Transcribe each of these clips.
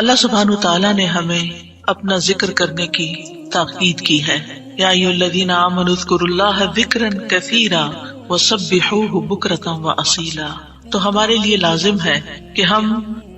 اللہ سبحانہ تعالیٰ نے ہمیں اپنا ذکر کرنے کی تاکید کی ہے. یا ایھا الذین آمنوا اذکروا اللہ ذکرا کثیرا وسبحوہ بکرۃ واصیلا. تو ہمارے لیے لازم ہے کہ ہم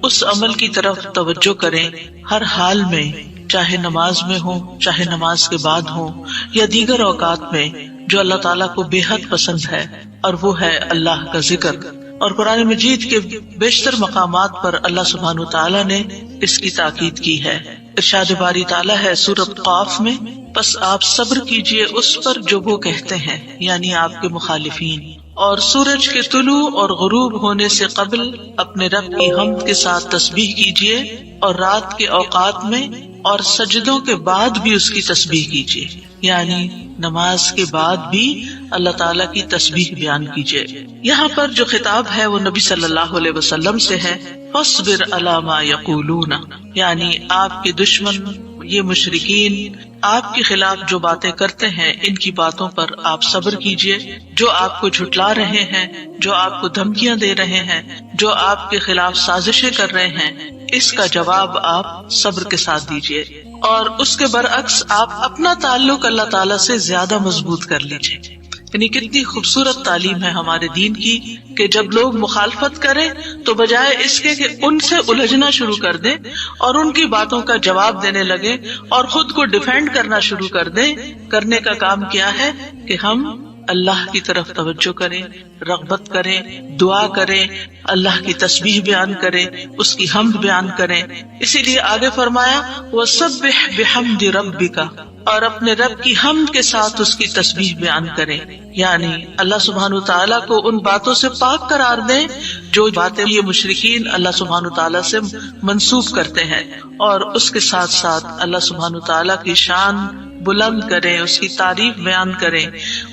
اس عمل کی طرف توجہ کریں ہر حال میں، چاہے نماز میں ہو، چاہے نماز کے بعد ہو، یا دیگر اوقات میں، جو اللہ تعالیٰ کو بے حد پسند ہے، اور وہ ہے اللہ کا ذکر. اور قرآن مجید کے بیشتر مقامات پر اللہ سبحانہ تعالیٰ نے اس کی تاکید کی ہے. ارشاد باری تعالیٰ ہے سورۃ قاف میں، پس آپ صبر کیجئے اس پر جو وہ کہتے ہیں، یعنی آپ کے مخالفین، اور سورج کے طلوع اور غروب ہونے سے قبل اپنے رب کی حمد کے ساتھ تسبیح کیجئے، اور رات کے اوقات میں اور سجدوں کے بعد بھی اس کی تسبیح کیجئے، یعنی نماز کے بعد بھی اللہ تعالیٰ کی تسبیح بیان کیجئے. یہاں پر جو خطاب ہے وہ نبی صلی اللہ علیہ وسلم سے ہے. فاصبر علی ما یقولون، یعنی آپ کے دشمن یہ مشرکین آپ کے خلاف جو باتیں کرتے ہیں، ان کی باتوں پر آپ صبر کیجئے. جو آپ کو جھٹلا رہے ہیں، جو آپ کو دھمکیاں دے رہے ہیں، جو آپ کے خلاف سازشیں کر رہے ہیں، اس کا جواب آپ صبر کے ساتھ دیجئے. اور اس کے برعکس آپ اپنا تعلق اللہ تعالیٰ سے زیادہ مضبوط کر لیجئے. یعنی کتنی خوبصورت تعلیم ہے ہمارے دین کی کہ جب لوگ مخالفت کریں تو بجائے اس کے کہ ان سے الجھنا شروع کر دیں اور ان کی باتوں کا جواب دینے لگے اور خود کو ڈیفینڈ کرنا شروع کر دیں، کرنے کا کام کیا ہے کہ ہم اللہ کی طرف توجہ کریں، رغبت کریں، دعا کریں، اللہ کی تسبیح بیان کریں، اس کی حمد بیان کریں. اسی لیے آگے فرمایا وَسَبِّحْ بِحَمْدِ رَبِّكَ، اور اپنے رب کی حمد کے ساتھ اس کی تسبیح بیان کریں. یعنی اللہ سبحانہ تعالیٰ کو ان باتوں سے پاک قرار دیں جو باتیں یہ مشرکین اللہ سبحانہ تعالیٰ سے منسوب کرتے ہیں، اور اس کے ساتھ ساتھ اللہ سبحانہ تعالیٰ کی شان بلند کریں، اس کی تعریف بیان کریں،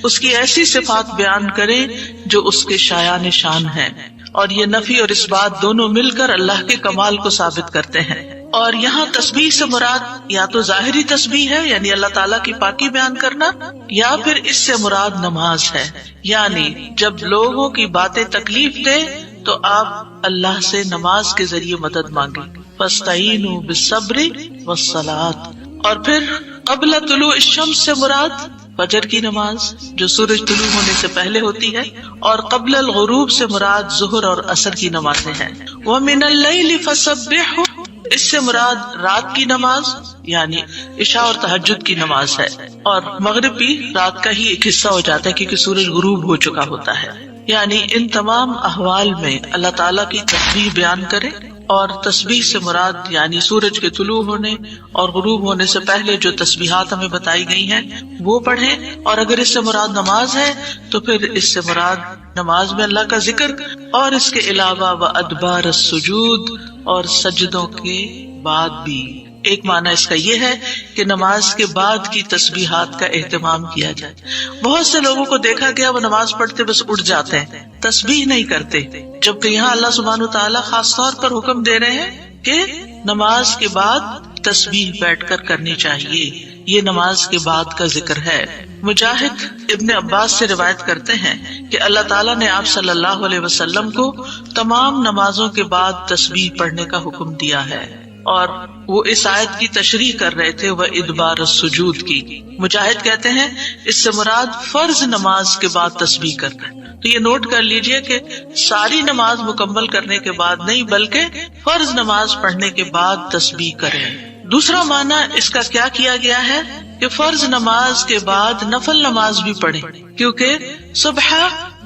اس کی ایسی صفات بیان کریں جو اس کے شایان شان ہیں. اور یہ نفی اور اس بات دونوں مل کر اللہ کے کمال کو ثابت کرتے ہیں. اور یہاں تسبیح سے مراد یا تو ظاہری تسبیح ہے، یعنی اللہ تعالیٰ کی پاکی بیان کرنا، یا پھر اس سے مراد نماز ہے. یعنی جب لوگوں کی باتیں تکلیف دے تو آپ اللہ سے نماز کے ذریعے مدد مانگیں. فاستعینوا بالصبر والصلاۃ. اور پھر قبل طلوع الشمس سے مراد فجر کی نماز جو سورج طلوع ہونے سے پہلے ہوتی ہے، اور قبل الغروب سے مراد ظہر اور عصر کی نمازیں ہیں. وَمِنَ اللَّيْلِ فَسَبِّحْهُ، اس سے مراد رات کی نماز یعنی عشاء اور تہجد کی نماز ہے. اور مغرب بھی رات کا ہی ایک حصہ ہو جاتا ہے کیونکہ سورج غروب ہو چکا ہوتا ہے. یعنی ان تمام احوال میں اللہ تعالیٰ کی تسبیح بیان کریں، اور تسبیح سے مراد یعنی سورج کے طلوع ہونے اور غروب ہونے سے پہلے جو تسبیحات ہمیں بتائی گئی ہیں وہ پڑھیں. اور اگر اس سے مراد نماز ہے تو پھر اس سے مراد نماز میں اللہ کا ذکر، اور اس کے علاوہ وَأَدْبَارَ السُّجُودِ، اور سجدوں کے بعد بھی. ایک معنی اس کا یہ ہے کہ نماز کے بعد کی تسبیحات کا اہتمام کیا جائے. بہت سے لوگوں کو دیکھا گیا وہ نماز پڑھتے بس اٹھ جاتے ہیں، تسبیح نہیں کرتے، جبکہ یہاں اللہ سبحانہ تعالیٰ خاص طور پر حکم دے رہے ہیں کہ نماز کے بعد تسبیح بیٹھ کر کرنی چاہیے. یہ نماز کے بعد کا ذکر ہے. مجاہد ابن عباس سے روایت کرتے ہیں کہ اللہ تعالیٰ نے آپ صلی اللہ علیہ وسلم کو تمام نمازوں کے بعد تسبیح پڑھنے کا حکم دیا ہے، اور وہ اس آیت کی تشریح کر رہے تھے وہ ادبار السجود کی. مجاہد کہتے ہیں اس سے مراد فرض نماز کے بعد تسبیح کرنا. تو یہ نوٹ کر لیجئے کہ ساری نماز مکمل کرنے کے بعد نہیں بلکہ فرض نماز پڑھنے کے بعد تسبیح کریں. دوسرا معنی اس کا کیا کیا گیا ہے کہ فرض نماز کے بعد نفل نماز بھی پڑھیں، کیونکہ صبح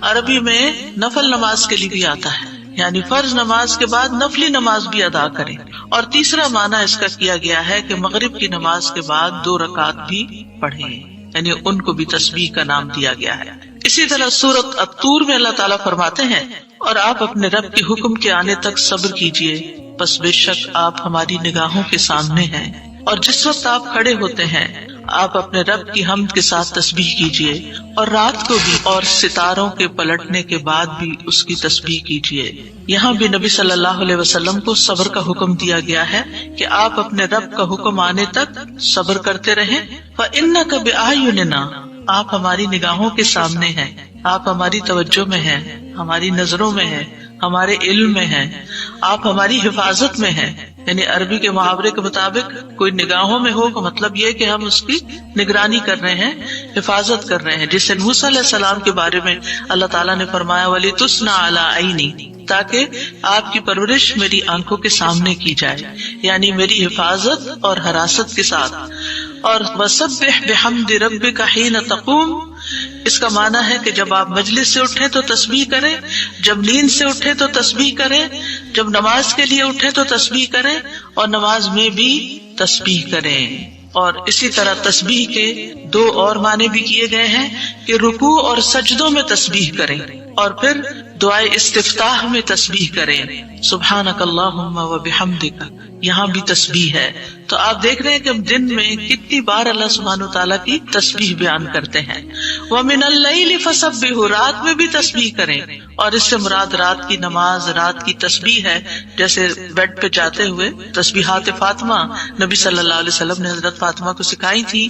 عربی میں نفل نماز کے لیے بھی آتا ہے، یعنی فرض نماز کے بعد نفلی نماز بھی ادا کریں. اور تیسرا معنی اس کا کیا گیا ہے کہ مغرب کی نماز کے بعد 2 رکعت بھی پڑھیں، یعنی ان کو بھی تسبیح کا نام دیا گیا ہے. اسی طرح سورۃ الطور میں اللہ تعالیٰ فرماتے ہیں اور آپ اپنے رب کے حکم کے آنے تک صبر کیجئے، پس بے شک آپ ہماری نگاہوں کے سامنے ہیں. اور جس وقت آپ کھڑے ہوتے ہیں آپ اپنے رب کی حمد کے ساتھ تسبیح کیجئے، اور رات کو بھی اور ستاروں کے پلٹنے کے بعد بھی اس کی تسبیح کیجئے. یہاں بھی نبی صلی اللہ علیہ وسلم کو صبر کا حکم دیا گیا ہے کہ آپ اپنے رب کا حکم آنے تک صبر کرتے رہیں. فَإِنَّكَ بِأَعْيُنِنَا، آپ ہماری نگاہوں کے سامنے ہیں، آپ ہماری توجہ میں ہیں، ہماری نظروں میں ہیں، ہمارے علم میں ہیں، آپ ہماری حفاظت میں ہیں. یعنی عربی کے محاورے کے مطابق کوئی نگاہوں میں ہو کا مطلب یہ کہ ہم اس کی نگرانی کر رہے ہیں، حفاظت کر رہے ہیں. جیسے موسیٰ علیہ السلام کے بارے میں اللہ تعالیٰ نے فرمایا وَلِتُصْنَعَ عَلَىٰ عَيْنِي، تاکہ آپ کی پرورش میری آنکھوں کے سامنے کی جائے، یعنی میری حفاظت اور حراست کے ساتھ. اور وَسَبِّحْ بِحَمْدِ رَبِّكَ حِينَ تَقُومُ، اس کا معنی ہے کہ جب آپ مجلس سے اٹھیں تو تسبیح کریں، جب نیند سے اٹھیں تو تسبیح کریں، جب نماز کے لیے اٹھیں تو تسبیح کریں، اور نماز میں بھی تسبیح کریں. اور اسی طرح تسبیح کے دو اور معنی بھی کیے گئے ہیں کہ رکوع اور سجدوں میں تسبیح کریں، اور پھر دعائے استفتاح میں تسبیح کریں، سبحانک اللہم و بحمدک، یہاں بھی تسبیح ہے. تو آپ دیکھ رہے ہیں کہ ہم دن میں کتنی بار اللہ سبحانہ وتعالیٰ کی تسبیح بیان کرتے ہیں. وَمِنَ اللَّيْلِ فَسَبِّحْهُ، رات میں بھی تسبیح کریں، اور اس سے مراد رات کی نماز، رات کی تسبیح ہے. جیسے بیڈ پہ جاتے ہوئے تسبیحات فاطمہ نبی صلی اللہ علیہ وسلم نے حضرت فاطمہ کو سکھائی تھی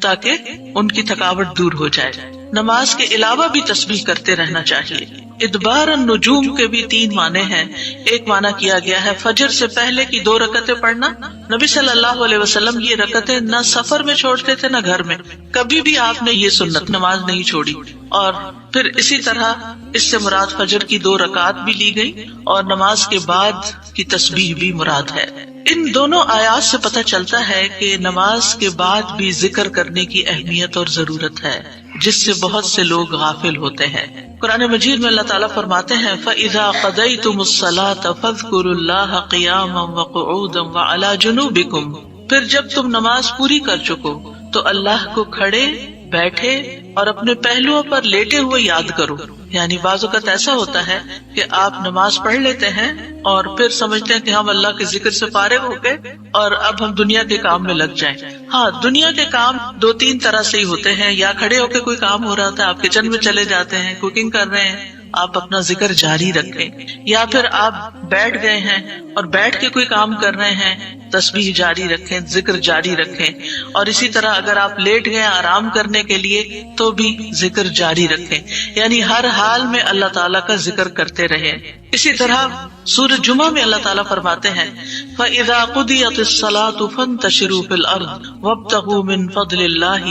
تاکہ ان کی تھکاوٹ دور ہو جائے. نماز کے علاوہ بھی تسبیح کرتے رہنا چاہیے. ادبار النجوم کے بھی 3 معنی ہیں. ایک معنی کیا گیا ہے فجر سے پہلے کی 2 رکعتیں پڑھنا. نبی صلی اللہ علیہ وسلم یہ رکعتیں نہ سفر میں چھوڑتے تھے نہ گھر میں، کبھی بھی آپ نے یہ سنت نماز نہیں چھوڑی. اور پھر اسی طرح اس سے مراد فجر کی 2 رکعات بھی لی گئی، اور نماز کے بعد کی تسبیح بھی مراد ہے. ان دونوں آیات سے پتہ چلتا ہے کہ نماز کے بعد بھی ذکر کرنے کی اہمیت اور ضرورت ہے، جس سے بہت سے لوگ غافل ہوتے ہیں. قرآن مجید میں اللہ تعالیٰ فرماتے ہیں فَإِذَا قَضَيْتُمُ الصَّلَاةَ فَاذْكُرُوا اللَّهَ قِيَامًا وَقُعُودًا وَعَلَى جُنُوبِكُمْ، پھر جب تم نماز پوری کر چکو تو اللہ کو کھڑے، بیٹھے اور اپنے پہلوؤں پر لیٹے ہوئے یاد کرو. یعنی بعض اوقات ایسا ہوتا ہے کہ آپ نماز پڑھ لیتے ہیں اور پھر سمجھتے ہیں کہ ہم اللہ کے ذکر سے فارغ ہو گئے اور اب ہم دنیا کے کام میں لگ جائیں. ہاں، دنیا کے کام 2-3 طرح سے ہی ہوتے ہیں. یا کھڑے ہو کے کوئی کام ہو رہا تھا، آپ کچن میں چلے جاتے ہیں، کوکنگ کر رہے ہیں، آپ اپنا ذکر جاری رکھیں. یا پھر آپ بیٹھ گئے ہیں اور بیٹھ کے کوئی کام کر رہے ہیں، تسبیح جاری رکھیں، ذکر جاری رکھیں. اور اسی طرح اگر آپ لیٹ گئے آرام کرنے کے لیے تو بھی ذکر جاری رکھیں. یعنی ہر حال میں اللہ تعالیٰ کا ذکر کرتے رہیں. اسی طرح سورۃ جمعہ میں اللہ تعالیٰ فرماتے ہیں فَإِذَا قُضِيَتِ الصَّلَاةُ فَانتَشِرُوا فِي الْأَرْضِ وَابْتَغُوا مِن فَضْلِ اللَّهِ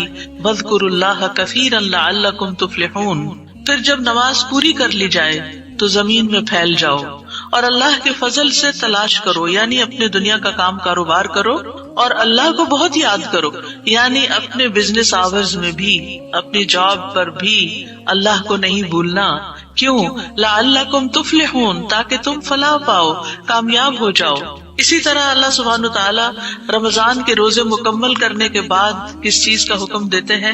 وَاذْكُرُوا اللَّهَ كَثِيرًا لَعَلَّكُمْ تُفْلِحُونَ. پھر جب نماز پوری کر لی جائے تو زمین میں پھیل جاؤ اور اللہ کے فضل سے تلاش کرو، یعنی اپنے دنیا کا کام کاروبار کرو اور اللہ کو بہت یاد کرو. یعنی اپنے بزنس آورز میں بھی، اپنی جاب پر بھی اللہ کو نہیں بھولنا. کیوں؟ لعلکم تفلحون، تاکہ تم فلاح پاؤ، کامیاب ہو جاؤ. اسی طرح اللہ سبحانہ تعالیٰ رمضان کے روزے مکمل کرنے کے بعد کس چیز کا حکم دیتے ہیں؟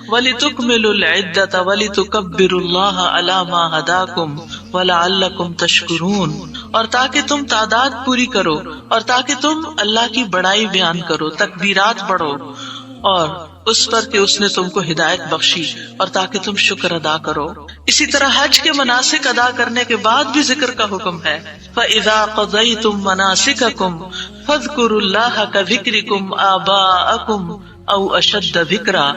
وَلِتُكْمِلُوا الْعِدَّةَ وَلِتُكَبِّرُوا اللَّهَ عَلَى مَا هَدَاكُمْ وَلَعَلَّكُمْ تَشْكُرُونَ. اور تاکہ تم تعداد پوری کرو، اور تاکہ تم اللہ کی بڑائی بیان کرو، تکبیرات پڑھو، اور اس پر کہ اس نے تم کو ہدایت بخشی، اور تاکہ تم شکر ادا کرو. اسی طرح حج کے مناسک ادا کرنے کے بعد بھی ذکر کا حکم ہے فَإِذَا قَضَيْتُم مَّنَاسِكَكُمْ فَاذْكُرُوا اللَّهَ كَذِكْرِكُمْ آبَاءَكُمْ أَوْ أَشَدَّ ذِكْرًا.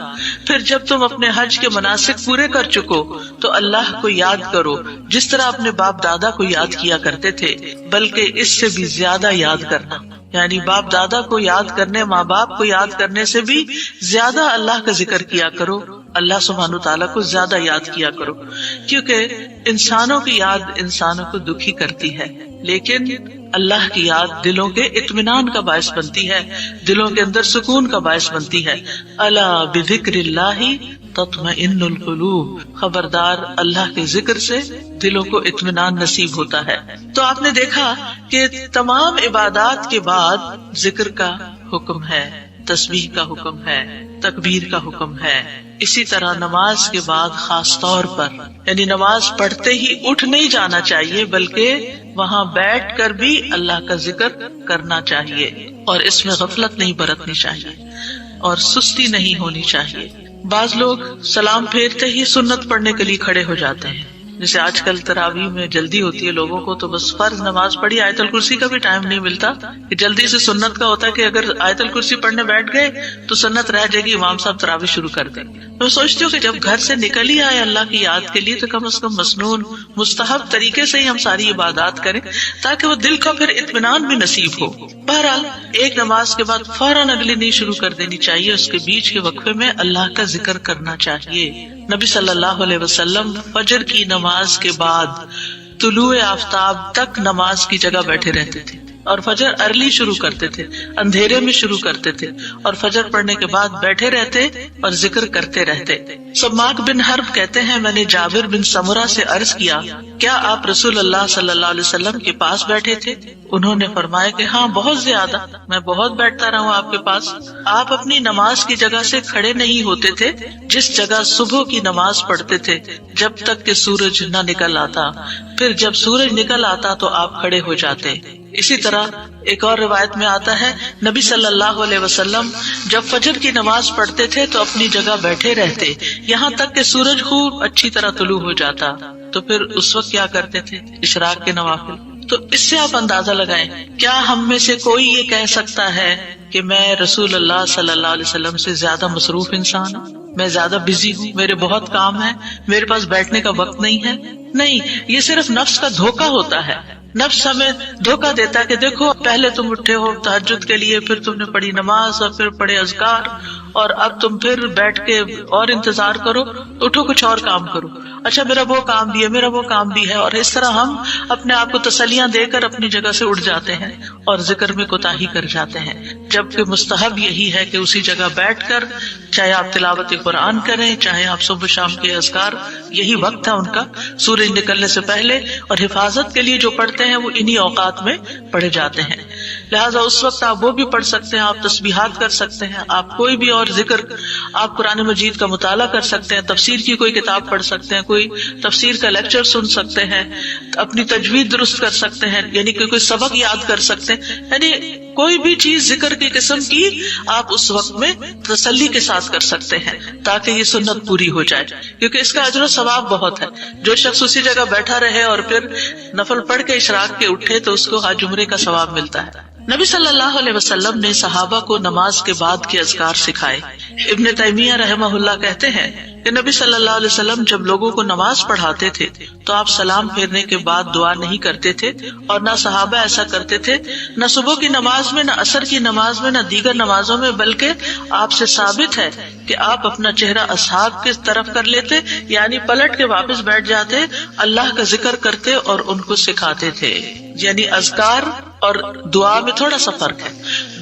پھر جب تم اپنے حج کے مناسک پورے کر چکو تو اللہ کو یاد کرو جس طرح اپنے باپ دادا کو یاد کیا کرتے تھے، بلکہ اس سے بھی زیادہ یاد کرنا. یعنی باپ دادا کو یاد کرنے، ماں باپ کو یاد کرنے سے بھی زیادہ اللہ کا ذکر کیا کرو، اللہ سبحانہ تعالیٰ کو زیادہ یاد کیا کرو. کیونکہ انسانوں کی یاد انسانوں کو دکھی کرتی ہے، لیکن اللہ کی یاد دلوں کے اطمینان کا باعث بنتی ہے، دلوں کے اندر سکون کا باعث بنتی ہے. الا بذکر اللہ تطمئن القلوب، خبردار اللہ کے ذکر سے دلوں کو اطمینان نصیب ہوتا ہے. تو آپ نے دیکھا کہ تمام عبادات کے بعد ذکر کا حکم ہے، تسبیح کا حکم ہے، تکبیر کا حکم ہے. اسی طرح نماز کے بعد خاص طور پر، یعنی نماز پڑھتے ہی اٹھ نہیں جانا چاہیے، بلکہ وہاں بیٹھ کر بھی اللہ کا ذکر کرنا چاہیے، اور اس میں غفلت نہیں برتنی چاہیے اور سستی نہیں ہونی چاہیے. بعض لوگ سلام پھیرتے ہی سنت پڑھنے کے لیے کھڑے ہو جاتے ہیں. جیسے آج کل تراویح میں جلدی ہوتی ہے لوگوں کو، تو بس فرض نماز پڑھی، آیت الکرسی کا بھی ٹائم نہیں ملتا کہ جلدی سے سنت کا ہوتا ہے کہ اگر آیت الکرسی پڑھنے بیٹھ گئے تو سنت رہ جائے گی، امام صاحب تراویح شروع کر دیں. میں سوچتی ہوں کہ جب گھر سے نکل ہی آئے اللہ کی یاد کے لیے تو کم از کم مسنون مستحب طریقے سے ہی ہم ساری عبادات کریں تاکہ وہ دل کو پھر اطمینان بھی نصیب ہو. بہرحال ایک نماز کے بعد فوراً اگلی نہیں شروع کر دینی چاہیے، اس کے بیچ کے وقفے میں اللہ کا ذکر کرنا چاہیے. نبی صلی اللہ علیہ وسلم فجر کی نماز کے بعد طلوع آفتاب تک نماز کی جگہ بیٹھے رہتے تھے اور فجر ارلی شروع کرتے تھے، اندھیرے میں شروع کرتے تھے اور فجر پڑھنے کے بعد بیٹھے رہتے اور ذکر کرتے رہتے. سماک بن حرب کہتے ہیں میں نے جابر بن سمرہ سے عرض کیا کیا آپ رسول اللہ صلی اللہ علیہ وسلم کے پاس بیٹھے تھے؟ انہوں نے فرمایا کہ ہاں بہت زیادہ، میں بہت بیٹھتا رہا ہوں آپ کے پاس. آپ اپنی نماز کی جگہ سے کھڑے نہیں ہوتے تھے جس جگہ صبح کی نماز پڑھتے تھے جب تک کہ سورج نہ نکل آتا، پھر جب سورج نکل آتا تو آپ کھڑے ہو جاتے. اسی طرح ایک اور روایت میں آتا ہے نبی صلی اللہ علیہ وسلم جب فجر کی نماز پڑھتے تھے تو اپنی جگہ بیٹھے رہتے یہاں تک کہ سورج خوب اچھی طرح طلوع ہو جاتا، تو پھر اس وقت کیا کرتے تھے؟ اشراق کے نوافل. تو اس سے آپ اندازہ لگائیں کیا ہم میں سے کوئی یہ کہہ سکتا ہے کہ میں رسول اللہ صلی اللہ علیہ وسلم سے زیادہ مصروف انسان ہوں، میں زیادہ بزی ہوں، میرے بہت کام ہے، میرے پاس بیٹھنے کا وقت نہیں ہے؟ نہیں، یہ صرف نفس کا دھوکہ ہوتا ہے. نفس ہمیں دھوکہ دیتا ہے کہ دیکھو پہلے تم اٹھے ہو تہجد کے لیے، پھر تم نے پڑھی نماز اور پھر پڑھے اذکار، اور اب تم پھر بیٹھ کے اور انتظار کرو، اٹھو کچھ اور کام کرو، اچھا میرا وہ کام بھی ہے، میرا وہ کام بھی ہے. اور اس طرح ہم اپنے آپ کو تسلیاں دے کر اپنی جگہ سے اٹھ جاتے ہیں اور ذکر میں کوتاہی کر جاتے ہیں، جبکہ مستحب یہی ہے کہ اسی جگہ بیٹھ کر چاہے آپ تلاوت قرآن کریں، چاہے آپ صبح شام کے اذکار، یہی وقت ہے ان کا سورج نکلنے سے پہلے، اور حفاظت کے لیے جو پڑھتے ہیں وہ انہی اوقات میں پڑھے جاتے ہیں. لہٰذا اس وقت آپ وہ بھی پڑھ سکتے ہیں، آپ تسبیحات کر سکتے ہیں، آپ کوئی بھی اور ذکر، آپ قرآن مجید کا مطالعہ کر سکتے ہیں، تفسیر کی کوئی کتاب پڑھ سکتے ہیں، کوئی تفسیر کا لیکچر سن سکتے ہیں، اپنی تجوید درست کر سکتے ہیں، یعنی کہ کوئی سبق یاد کر سکتے ہیں، یعنی کوئی بھی چیز ذکر کی قسم کی آپ اس وقت میں تسلی کے ساتھ کر سکتے ہیں تاکہ یہ سنت پوری ہو جائے، کیونکہ اس کا اجر و ثواب بہت ہے. جو شخص اسی جگہ بیٹھا رہے اور پھر نفل پڑھ کے اشراق کے اٹھے تو اس کو حج عمرے کا ثواب ملتا ہے. نبی صلی اللہ علیہ وسلم نے صحابہ کو نماز کے بعد کے اذکار سکھائے. ابن تیمیہ رحمہ اللہ کہتے ہیں کہ نبی صلی اللہ علیہ وسلم جب لوگوں کو نماز پڑھاتے تھے تو آپ سلام پھیرنے کے بعد دعا نہیں کرتے تھے، اور نہ صحابہ ایسا کرتے تھے، نہ صبح کی نماز میں، نہ عصر کی نماز میں، نہ دیگر نمازوں میں، بلکہ آپ سے ثابت ہے کہ آپ اپنا چہرہ اصحاب کی طرف کر لیتے، یعنی پلٹ کے واپس بیٹھ جاتے، اللہ کا ذکر کرتے اور ان کو سکھاتے تھے. یعنی اذکار اور دعا میں تھوڑا سا فرق ہے.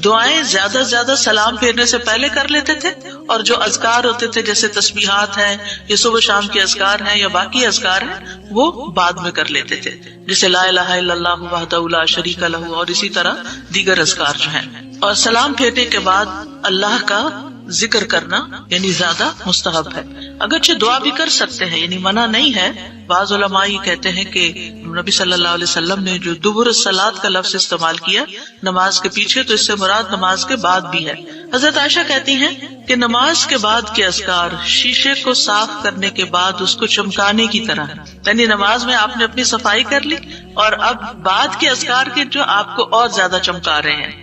دعائیں زیادہ سے زیادہ سلام پھیرنے سے پہلے کر لیتے تھے، اور جو اذکار ہوتے تھے جیسے تسبیحات ہیں یا صبح شام کے اذکار ہیں یا باقی اذکار ہیں وہ بعد میں کر لیتے تھے، جیسے لا الہ الا اللہ وحدہ لا شریک لہ، اور اسی طرح دیگر اذکار جو ہیں. اور سلام پھیرنے کے بعد اللہ کا ذکر کرنا یعنی زیادہ مستحب ہے. اگرچہ دعا بھی کر سکتے ہیں، یعنی منع نہیں ہے. بعض علماء یہ کہتے ہیں کہ نبی صلی اللہ علیہ وسلم نے جو دبر الصلاۃ کا لفظ استعمال کیا نماز کے پیچھے، تو اس سے مراد نماز کے بعد بھی ہے. حضرت عائشہ کہتی ہیں کہ نماز کے بعد کے اذکار شیشے کو صاف کرنے کے بعد اس کو چمکانے کی طرح ہے، یعنی نماز میں آپ نے اپنی صفائی کر لی اور اب بعد کے اذکار کے جو آپ کو اور زیادہ چمکا رہے ہیں.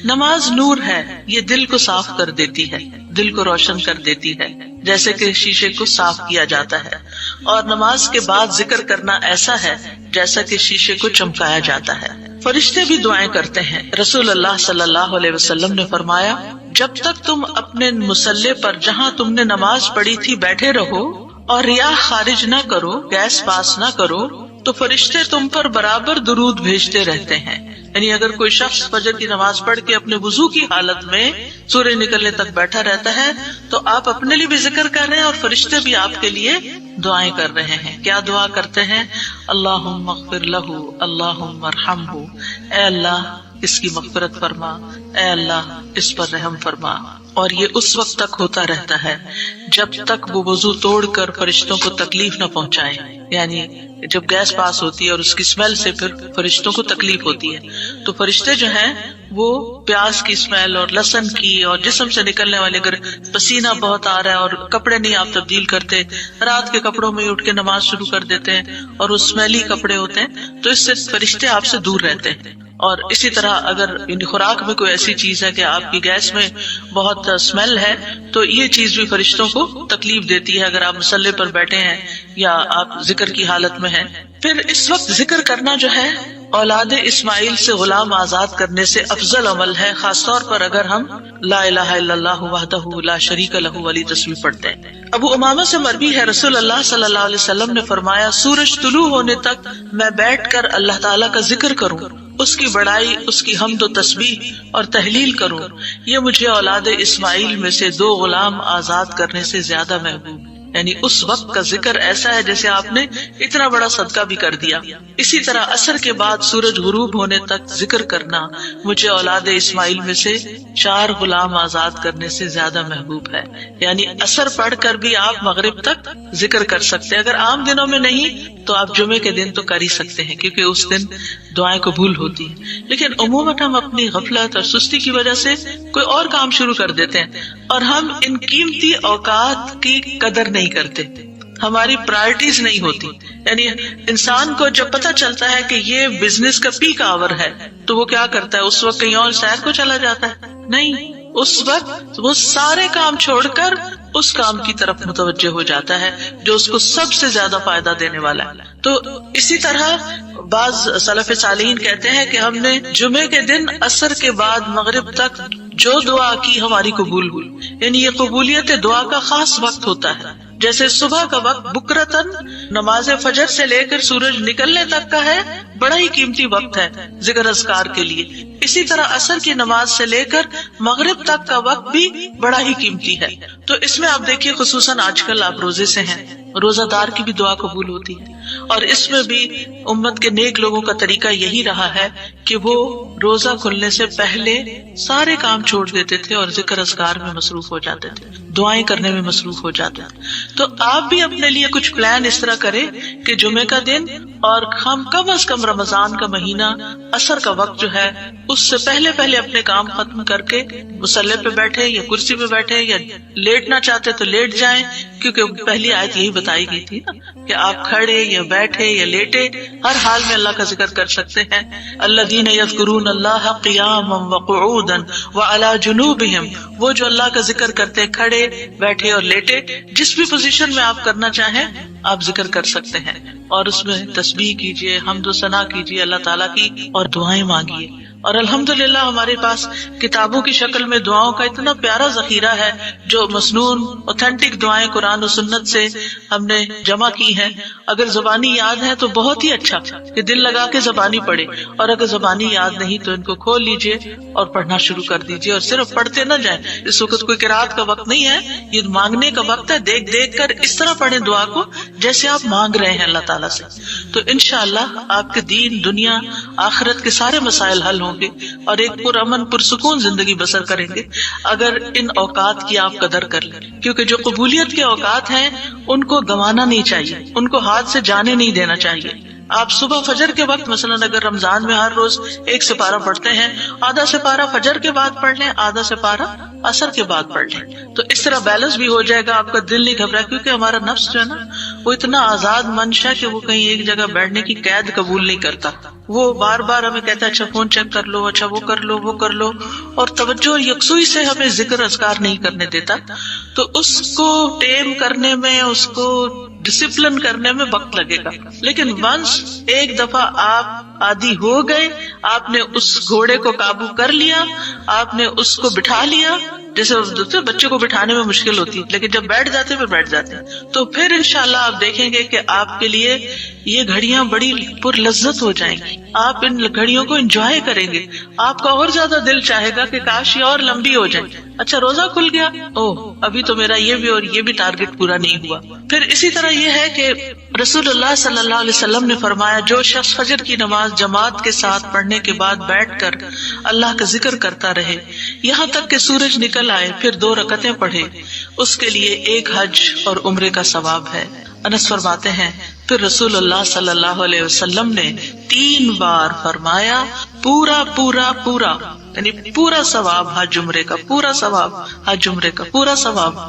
نماز نور ہے، یہ دل کو صاف کر دیتی ہے، دل کو روشن کر دیتی ہے جیسے کہ شیشے کو صاف کیا جاتا ہے، اور نماز کے بعد ذکر کرنا ایسا ہے جیسا کہ شیشے کو چمکایا جاتا ہے. فرشتے بھی دعائیں کرتے ہیں. رسول اللہ صلی اللہ علیہ وسلم نے فرمایا جب تک تم اپنے مصلی پر جہاں تم نے نماز پڑھی تھی بیٹھے رہو اور ریاح خارج نہ کرو، گیس پاس نہ کرو، تو فرشتے تم پر برابر درود بھیجتے رہتے ہیں. یعنی اگر کوئی شخص فجر کی نماز پڑھ کے اپنے وضو کی حالت میں سورج نکلنے تک بیٹھا رہتا ہے تو آپ اپنے لیے بھی ذکر کر رہے ہیں اور فرشتے بھی آپ کے لیے دعائیں کر رہے ہیں. کیا دعا کرتے ہیں؟ اللہم اغفر لہ، اللہم ارحمہ، اے اللہ اس کی مغفرت فرما، اے اللہ اس پر رحم فرما. اور یہ اس وقت تک ہوتا رہتا ہے جب تک وہ وضو توڑ کر فرشتوں کو تکلیف نہ پہنچائے. یعنی جب گیس پاس ہوتی ہے اور اس کی اسمیل سے پھر فرشتوں کو تکلیف ہوتی ہے تو فرشتے جو ہیں وہ پیاز کی اسمیل اور لہسن کی اور جسم سے نکلنے والے، اگر پسینہ بہت آ رہا ہے اور کپڑے نہیں آپ تبدیل کرتے، رات کے کپڑوں میں اٹھ کے نماز شروع کر دیتے ہیں اور وہ اسمیلی کپڑے ہوتے ہیں، تو اس سے فرشتے آپ سے دور رہتے ہیں اور اسی طرح اگر خوراک میں کوئی ایسی چیز ہے کہ آپ کی گیس میں بہت اسمیل ہے تو یہ چیز بھی فرشتوں کو تکلیف دیتی ہے اگر آپ مصلی پر بیٹھے ہیں یا آپ ذکر کی حالت میں ہیں. پھر اس وقت ذکر کرنا جو ہے اولاد اسماعیل سے غلام آزاد کرنے سے افضل عمل ہے، خاص طور پر اگر ہم لا الہ الا اللہ وحدہ لا شریک لہ والی تسبیح پڑھتے ہیں. ابو امامہ سے مروی ہے رسول اللہ صلی اللہ علیہ وسلم نے فرمایا سورج طلوع ہونے تک میں بیٹھ کر اللہ تعالیٰ کا ذکر کروں، اس کی بڑائی، اس کی حمد و تسبیح اور تحلیل کروں، یہ مجھے اولاد اسماعیل میں سے 2 غلام آزاد کرنے سے زیادہ محبوب. یعنی اس وقت کا ذکر ایسا ہے جیسے آپ نے اتنا بڑا صدقہ بھی کر دیا. اسی طرح عصر کے بعد سورج غروب ہونے تک ذکر کرنا مجھے اولاد اسماعیل میں سے 4 غلام آزاد کرنے سے زیادہ محبوب ہے. یعنی عصر پڑھ کر بھی آپ مغرب تک ذکر کر سکتے ہیں. اگر عام دنوں میں نہیں تو آپ جمعے کے دن تو کر ہی سکتے ہیں کیونکہ اس دن دعائیں قبول ہوتی ہیں. لیکن عموماً ہم اپنی غفلت اور سستی کی وجہ سے کوئی اور کام شروع کر دیتے ہیں اور ہم ان قیمتی اوقات کی قدر نہیں کرتے، ہماری پرائرٹیز نہیں ہوتی. یعنی انسان کو جب پتہ چلتا ہے کہ یہ بزنس کا پیک آور ہے تو وہ کیا کرتا ہے، اس وقت کہیں اور سیر کو چلا جاتا ہے؟ نہیں، اس وقت وہ سارے کام چھوڑ کر اس کام کی طرف متوجہ ہو جاتا ہے جو اس کو سب سے زیادہ فائدہ دینے والا ہے. تو اسی طرح بعض سلف صالحین کہتے ہیں کہ ہم نے جمعے کے دن عصر کے بعد مغرب تک جو دعا کی ہماری قبول ہوئی. یعنی یہ قبولیت دعا کا خاص وقت ہوتا ہے. جیسے صبح کا وقت بکرتن نماز فجر سے لے کر سورج نکلنے تک کا ہے، بڑا ہی قیمتی وقت ہے ذکر اذکار کے لیے. اسی طرح عصر کی نماز سے لے کر مغرب تک کا وقت بھی بڑا ہی قیمتی ہے. تو اس میں آپ دیکھیے خصوصاً آج کل آپ روزے سے ہیں، روزہ دار کی بھی دعا قبول ہوتی ہے. اور اس میں بھی امت کے نیک لوگوں کا طریقہ یہی رہا ہے کہ وہ روزہ کھلنے سے پہلے سارے کام چھوڑ دیتے تھے اور ذکر اذکار میں مصروف ہو جاتے تھے، دعائیں کرنے میں مصروف ہو جاتے تھے. تو آپ بھی اپنے لیے کچھ پلان اس طرح کریں کہ جمعے کا دن اور ہم کم از کم رمضان کا مہینہ عصر کا وقت جو ہے اس سے پہلے اپنے کام ختم کر کے مصلی پہ بیٹھے یا کرسی پہ بیٹھے یا لیٹنا چاہتے تو لیٹ جائیں، کیونکہ پہلی آیت یہی بتائی گئی تھی نا کہ آپ کھڑے یا بیٹھے یا لیٹے ہر حال میں اللہ کا ذکر کر سکتے ہیں. الذین یذکرون اللہ قیاما وقعودا وعلی جنوبہم، وہ جو اللہ کا ذکر کرتے ہیں کھڑے بیٹھے اور لیٹے، جس بھی پوزیشن میں آپ کرنا چاہیں آپ ذکر کر سکتے ہیں. اور اس میں تسبیح کیجیے، حمد و ثنا کیجیے اللہ تعالیٰ کی اور دعائیں مانگیے. اور الحمدللہ ہمارے پاس کتابوں کی شکل میں دعاؤں کا اتنا پیارا ذخیرہ ہے جو مسنون اوتھینٹک دعائیں قرآن و سنت سے ہم نے جمع کی ہیں. اگر زبانی یاد ہے تو بہت ہی اچھا کہ دل لگا کے زبانی پڑھے، اور اگر زبانی یاد نہیں تو ان کو کھول لیجئے اور پڑھنا شروع کر دیجئے. اور صرف پڑھتے نہ جائیں، اس وقت کوئی قرات کا وقت نہیں ہے، یہ مانگنے کا وقت ہے. دیکھ دیکھ کر اس طرح پڑھیں دعا کو جیسے آپ مانگ رہے ہیں اللہ تعالیٰ سے. تو انشاءاللہ آپ کے دین دنیا آخرت کے سارے مسائل حل ہوں گے اور ایک پرامن پرسکون زندگی بسر کریں گے اگر ان اوقات کی آپ قدر کر لیں. کیونکہ جو قبولیت کے اوقات ہیں ان کو گنوانا نہیں چاہیے، ان کو ہاتھ سے جانے نہیں دینا چاہیے. آپ صبح فجر کے وقت مثلا اگر رمضان میں ہر روز 1 سپارہ پڑھتے ہیں، آدھا سپارہ فجر کے بعد پڑھ لیں، آدھا سپارہ عصر کے بعد پڑھ لیں. تو اس طرح بیلنس بھی ہو جائے گا، آپ کا دل نہیں گھبرائے. کیونکہ ہمارا نفس جو ہے نا وہ اتنا آزاد منش ہے کہ وہ کہیں ایک جگہ بیٹھنے کی قید قبول نہیں کرتا. وہ بار بار ہمیں کہتا ہے اچھا فون چیک کر لو، اچھا وہ کر لو، وہ کر لو، اور توجہ اور یکسوئی سے ہمیں ذکر اذکار نہیں کرنے دیتا. تو اس کو ٹیم کرنے میں، اس کو ڈسپلن کرنے میں وقت لگے گا. لیکن ونس ایک دفعہ آپ عادی ہو گئے، آپ نے اس گھوڑے کو قابو کر لیا، آپ نے اس کو بٹھا لیا. جیسے بچے کو بٹھانے میں مشکل ہوتی ہے لیکن جب بیٹھ جاتے پھر بیٹھ جاتے ہیں. تو پھر انشاءاللہ آپ دیکھیں گے کہ آپ کے لیے یہ گھڑیاں بڑی پر لذت ہو جائیں گی. آپ ان گھڑیوں کو انجوائے کریں گے. آپ کا اور زیادہ دل چاہے گا کہ کاش یہ اور لمبی ہو جائے. اچھا روزہ کھل گیا، ابھی تو میرا یہ بھی اور یہ بھی ٹارگٹ پورا نہیں ہوا. پھر اسی طرح یہ ہے کہ رسول اللہ صلی اللہ علیہ وسلم نے فرمایا جو شخص فجر کی نماز جماعت کے ساتھ پڑھنے کے بعد بیٹھ کر اللہ کا ذکر کرتا رہے یہاں تک کہ سورج نکل آئے، پھر 2 رکعتیں پڑھے، اس کے لیے 1 حج اور عمرے کا ثواب ہے. انس فرماتے ہیں پھر رسول اللہ صلی اللہ علیہ وسلم نے 3 بار فرمایا پورا پورا پورا، یعنی پورا ثواب حج عمرے کا، پورا ثواب حج عمرے کا، پورا ثواب.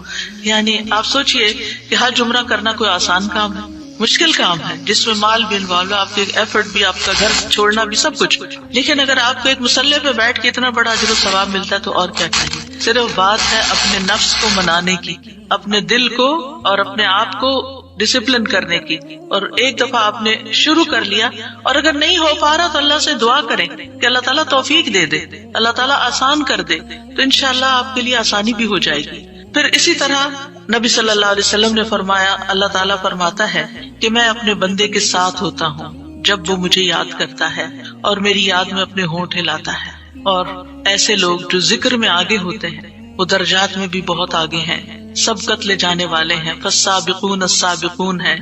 یعنی آپ سوچئے کہ حج عمرہ کرنا کوئی آسان کام ہے؟ مشکل کام ہے جس میں مال بھی انوالو ہے، آپ کے ایفرٹ بھی، آپ کا گھر چھوڑنا بھی، سب کچھ. لیکن اگر آپ کو ایک مصلی پہ بیٹھ کے اتنا بڑا اجر و ثواب ملتا ہے تو اور کیا چاہیے. صرف بات ہے اپنے نفس کو منانے کی، اپنے دل کو اور اپنے آپ کو ڈسپلن کرنے کی. اور ایک دفعہ آپ نے شروع کر لیا اور اگر نہیں ہو پا رہا تو اللہ سے دعا کریں کہ اللہ تعالیٰ توفیق دے دے، اللہ تعالیٰ آسان کر دے، تو انشاءاللہ آپ کے لیے آسانی بھی ہو جائے گی. پھر اسی طرح نبی صلی اللہ علیہ وسلم نے فرمایا، اللہ تعالیٰ فرماتا ہے کہ میں اپنے بندے کے ساتھ ہوتا ہوں جب وہ مجھے یاد کرتا ہے اور میری یاد میں اپنے ہونٹ ہلاتا ہے. اور ایسے لوگ جو ذکر میں آگے ہوتے ہیں وہ درجات میں بھی بہت آگے ہیں، سبقت لے جانے والے ہیں، فالسابقون السابقون ہیں.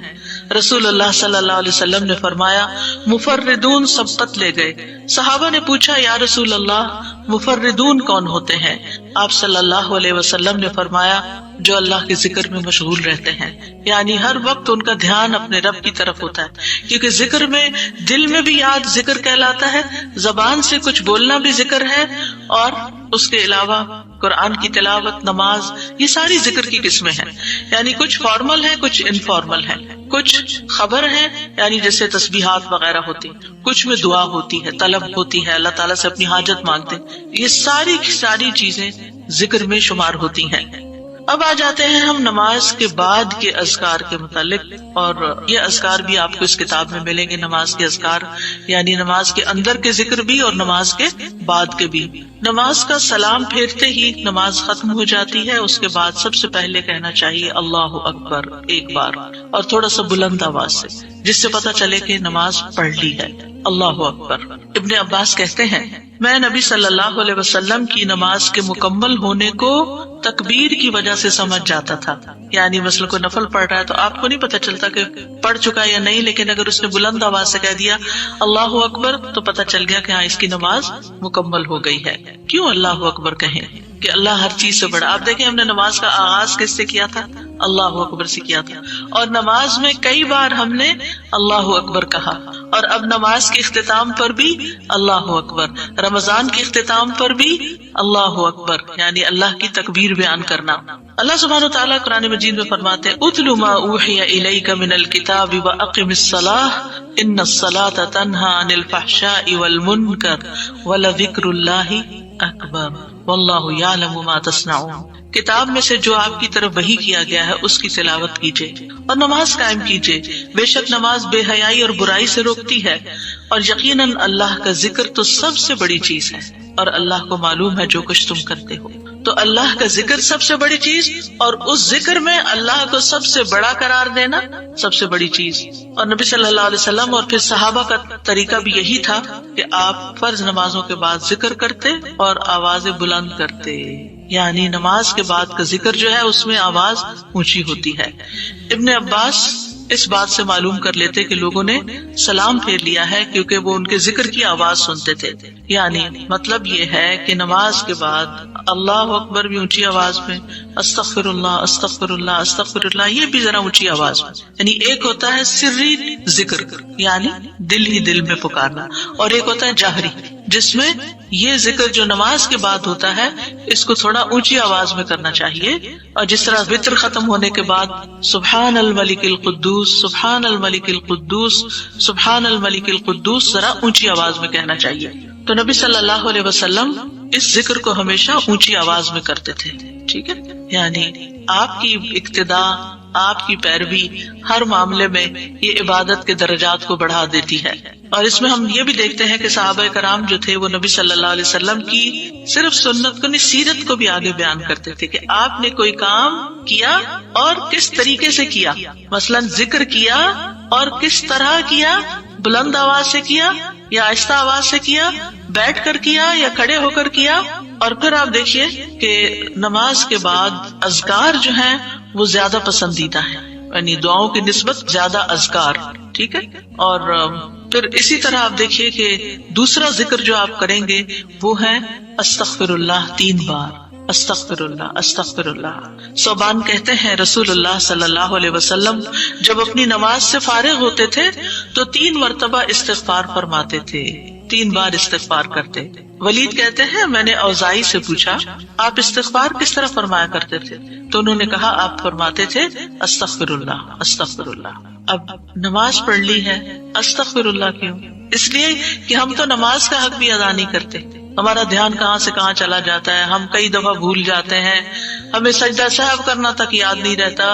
رسول اللہ صلی اللہ علیہ وسلم نے فرمایا مفردون سبقت لے گئے. صحابہ نے پوچھا یا رسول اللہ مفردون کون ہوتے ہیں؟ آپ صلی اللہ علیہ وسلم نے فرمایا جو اللہ کے ذکر میں مشغول رہتے ہیں، یعنی ہر وقت ان کا دھیان اپنے رب کی طرف ہوتا ہے، کیونکہ ذکر میں دل میں بھی یاد ذکر کہلاتا ہے، زبان سے کچھ بولنا بھی ذکر ہے، اور اس کے علاوہ قرآن کی تلاوت، نماز، یہ ساری ذکر کی قسمیں ہیں. یعنی کچھ فارمل ہے، کچھ انفارمل ہے، کچھ خبر ہے یعنی جیسے تسبیحات وغیرہ ہوتی، کچھ میں دعا ہوتی ہے، طلب ہوتی ہے، اللہ تعالیٰ سے اپنی حاجت مانگتے. یہ ساری چیزیں ذکر میں شمار ہوتی ہیں. اب آ جاتے ہیں ہم نماز کے بعد کے اذکار کے متعلق، اور یہ اذکار بھی آپ کو اس کتاب میں ملیں گے. نماز کے اذکار یعنی نماز کے اندر کے ذکر بھی اور نماز کے بعد کے بھی. نماز کا سلام پھیرتے ہی نماز ختم ہو جاتی ہے، اس کے بعد سب سے پہلے کہنا چاہیے اللہ اکبر ایک بار، اور تھوڑا سا بلند آواز سے، جس سے پتہ چلے کہ نماز پڑھ لی ہے. اللہ اکبر. ابن عباس کہتے ہیں میں نبی صلی اللہ علیہ وسلم کی نماز کے مکمل ہونے کو تکبیر کی وجہ سے سمجھ جاتا تھا. یعنی مثلا کوئی نفل پڑھ رہا ہے تو آپ کو نہیں پتہ چلتا کہ پڑھ چکا یا نہیں، لیکن اگر اس نے بلند آواز سے کہہ دیا اللہ اکبر تو پتہ چل گیا کہ ہاں اس کی نماز مکمل ہو گئی ہے. کیوں اللہ اکبر کہیں؟ کہ اللہ ہر چیز سے بڑا. آپ دیکھیں ہم نے نماز کا آغاز کس سے کیا تھا؟ اللہ اکبر سے کیا تھا، اور نماز میں کئی بار ہم نے اللہ اکبر کہا، اور اب نماز کے اختتام پر بھی اللہ اکبر، رمضان کے اختتام پر بھی اللہ اکبر، یعنی اللہ کی تکبیر بیان کرنا. اللہ سبحانہ وتعالیٰ قرآن مجید میں فرماتے ہیں اتل ما اوحی الیک من الکتاب واقم الصلاۃ ان الصلاۃ تنہی عن الفحشاء والمنکر ولذکر اللہ اکبر واللہ یعلم ما تصنعون. کتاب میں سے جو آپ کی طرف وحی کیا گیا ہے اس کی تلاوت کیجیے اور نماز قائم کیجیے، بے شک نماز بے حیائی اور برائی سے روکتی ہے، اور یقیناً اللہ کا ذکر تو سب سے بڑی چیز ہے، اور اللہ کو معلوم ہے جو کچھ تم کرتے ہو. تو اللہ کا ذکر سب سے بڑی چیز، اور اس ذکر میں اللہ کو سب سے بڑا قرار دینا سب سے بڑی چیز. اور نبی صلی اللہ علیہ وسلم اور پھر صحابہ کا طریقہ بھی یہی تھا کہ آپ فرض نمازوں کے بعد ذکر کرتے اور آوازیں بلند کرتے، یعنی نماز کے بعد کا ذکر جو ہے اس میں آواز اونچی ہوتی ہے. ابن عباس اس بات سے معلوم کر لیتے کہ لوگوں نے سلام پھیر لیا ہے کیونکہ وہ ان کے ذکر کی آواز سنتے تھے. یعنی مطلب یہ ہے کہ نماز کے بعد اللہ اکبر بھی اونچی آواز میں، استغفر اللہ استغفر اللہ استغفر اللہ یہ بھی ذرا اونچی آواز میں. یعنی ایک ہوتا ہے سری ذکر یعنی دل ہی دل میں پکارنا، اور ایک ہوتا ہے جہری جس میں یہ ذکر جو نماز کے بعد ہوتا ہے اس کو تھوڑا اونچی آواز میں کرنا چاہیے. اور جس طرح وتر ختم ہونے کے بعد سبحان الملک القدوس سبحان الملک القدوس سبحان الملک القدوس ذرا اونچی آواز میں کہنا چاہیے. تو نبی صلی اللہ علیہ وسلم اس ذکر کو ہمیشہ اونچی آواز میں کرتے تھے. ٹھیک ہے، یعنی آپ کی اقتداء، آپ کی پیروی ہر معاملے میں یہ عبادت کے درجات کو بڑھا دیتی ہے. اور اس میں ہم یہ بھی دیکھتے ہیں کہ صحابہ کرام جو تھے وہ نبی صلی اللہ علیہ وسلم کی صرف سنت کو نہیں سیرت کو بھی آگے بیان کرتے تھے کہ آپ نے کوئی کام کیا اور کس طریقے سے کیا. مثلا ذکر کیا اور کس طرح کیا، بلند آواز سے کیا یا آہستہ آواز سے کیا، بیٹھ کر کیا یا کھڑے ہو کر کیا. اور پھر آپ دیکھیے کہ نماز کے بعد اذکار جو ہیں وہ زیادہ پسندیدہ ہیں، یعنی دعاؤں کی نسبت زیادہ اذکار. ٹھیک ہے، اور پھر اسی طرح آپ دیکھیے کہ دوسرا ذکر جو آپ کریں گے وہ ہے استغفر اللہ 3 بار، استغفر اللہ استغفر اللہ. صوبان کہتے ہیں رسول اللہ صلی اللہ علیہ وسلم جب اپنی نماز سے فارغ ہوتے تھے تو 3 مرتبہ استغفار فرماتے تھے، 3 بار استغفار کرتے. ولید کہتے ہیں میں نے اوزائی سے پوچھا آپ استغفار کس طرح فرمایا کرتے تھے، تو انہوں نے کہا آپ فرماتے تھے استغفر اللہ استغفر اللہ. اب نماز پڑھ لی ہے، استغفر اللہ کیوں؟ اس لیے کہ ہم تو نماز کا حق بھی ادا نہیں کرتے. ہمارا دھیان کہاں سے کہاں چلا جاتا ہے، ہم کئی دفعہ بھول جاتے ہیں، ہمیں سجدہ سہو کرنا تک یاد نہیں رہتا،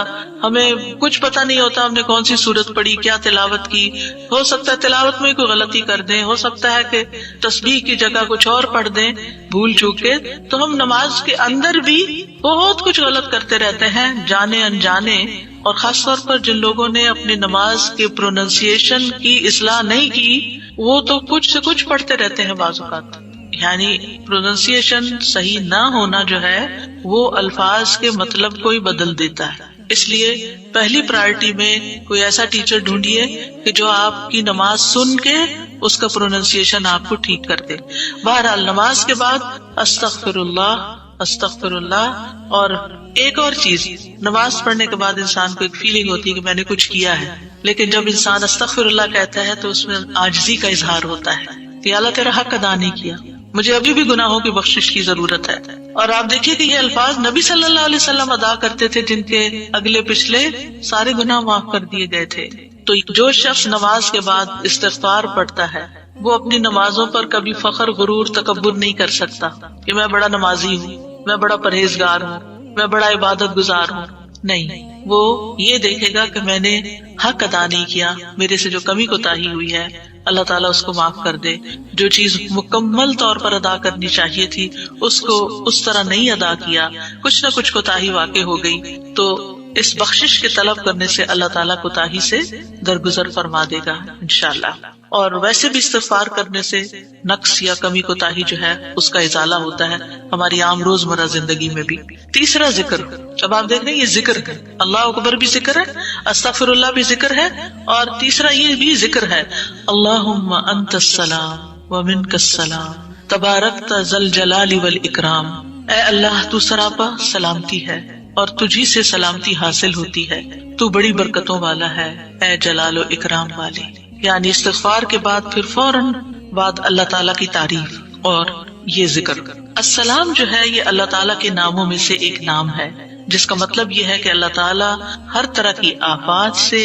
ہمیں کچھ پتہ نہیں ہوتا ہم نے کون سی سورت پڑھی، کیا تلاوت کی. ہو سکتا ہے تلاوت میں کوئی غلطی کر دیں، ہو سکتا ہے کہ تسبیح کی جگہ کچھ اور پڑھ دیں بھول چوک کے. تو ہم نماز کے اندر بھی بہت کچھ غلط کرتے رہتے ہیں جانے انجانے. اور خاص طور پر جن لوگوں نے اپنی نماز کے پروننسیشن کی اصلاح نہیں کی، وہ تو کچھ سے کچھ پڑھتے رہتے ہیں بعض اوقات. یعنی پروننسیشن صحیح نہ ہونا جو ہے وہ الفاظ کے مطلب کو ہی بدل دیتا ہے. اس لیے پہلی پرائرٹی میں کوئی ایسا ٹیچر ڈھونڈیے کہ جو آپ کی نماز سن کے اس کا پروننسیشن آپ کو ٹھیک کر دے. بہرحال نماز کے بعد استغفر اللہ استغفر اللہ. اور ایک اور چیز، نماز پڑھنے کے بعد انسان کو ایک فیلنگ ہوتی ہے کہ میں نے کچھ کیا ہے، لیکن جب انسان استغفر اللہ کہتا ہے تو اس میں عاجزی کا اظہار ہوتا ہے کہ اللہ تیرا حق ادا نہیں کیا، مجھے ابھی بھی گناہوں کی بخشش کی ضرورت ہے. اور آپ دیکھیے کہ یہ الفاظ نبی صلی اللہ علیہ وسلم ادا کرتے تھے جن کے اگلے پچھلے سارے گناہ معاف کر دیے گئے تھے. تو جو شخص نماز کے بعد استغفار پڑھتا ہے وہ اپنی نمازوں پر کبھی فخر غرور تکبر نہیں کر سکتا کہ میں بڑا نمازی ہوں، میں بڑا پرہیزگار ہوں، میں بڑا عبادت گزار ہوں. نہیں، وہ یہ دیکھے گا کہ میں نے حق ادا نہیں کیا، میرے سے جو کمی کوتاہی ہوئی ہے اللہ تعالیٰ اس کو معاف کر دے. جو چیز مکمل طور پر ادا کرنی چاہیے تھی اس کو اس طرح نہیں ادا کیا، کچھ نہ کچھ کوتاہی واقع ہو گئی، تو اس بخشش کے طلب کرنے سے اللہ تعالیٰ کوتاہی سے درگزر فرما دے گا انشاءاللہ. اور ویسے بھی استغفار کرنے سے نقص یا کمی کوتاہی جو ہے اس کا ازالہ ہوتا ہے ہماری عام روزمرہ زندگی میں بھی. تیسرا ذکر، اب آپ دیکھ رہے ہیں یہ ذکر ہے، اللہ اکبر بھی ذکر ہے، استغفر اللہ بھی ذکر ہے، اور تیسرا یہ بھی ذکر ہے، اللہم انت السلام ومنک السلام تبارکت ذی الجلال والاکرام. اے اللہ تو سراپا سلامتی ہے اور تجھی سے سلامتی حاصل ہوتی ہے، تو بڑی برکتوں والا ہے، اے جلال و اکرام والے. یعنی استغفار کے بعد پھر فوراً بعد اللہ تعالیٰ کی تعریف اور یہ ذکر. السلام جو ہے یہ اللہ تعالیٰ کے ناموں میں سے ایک نام ہے، جس کا مطلب یہ ہے کہ اللہ تعالیٰ ہر طرح کی آفات سے،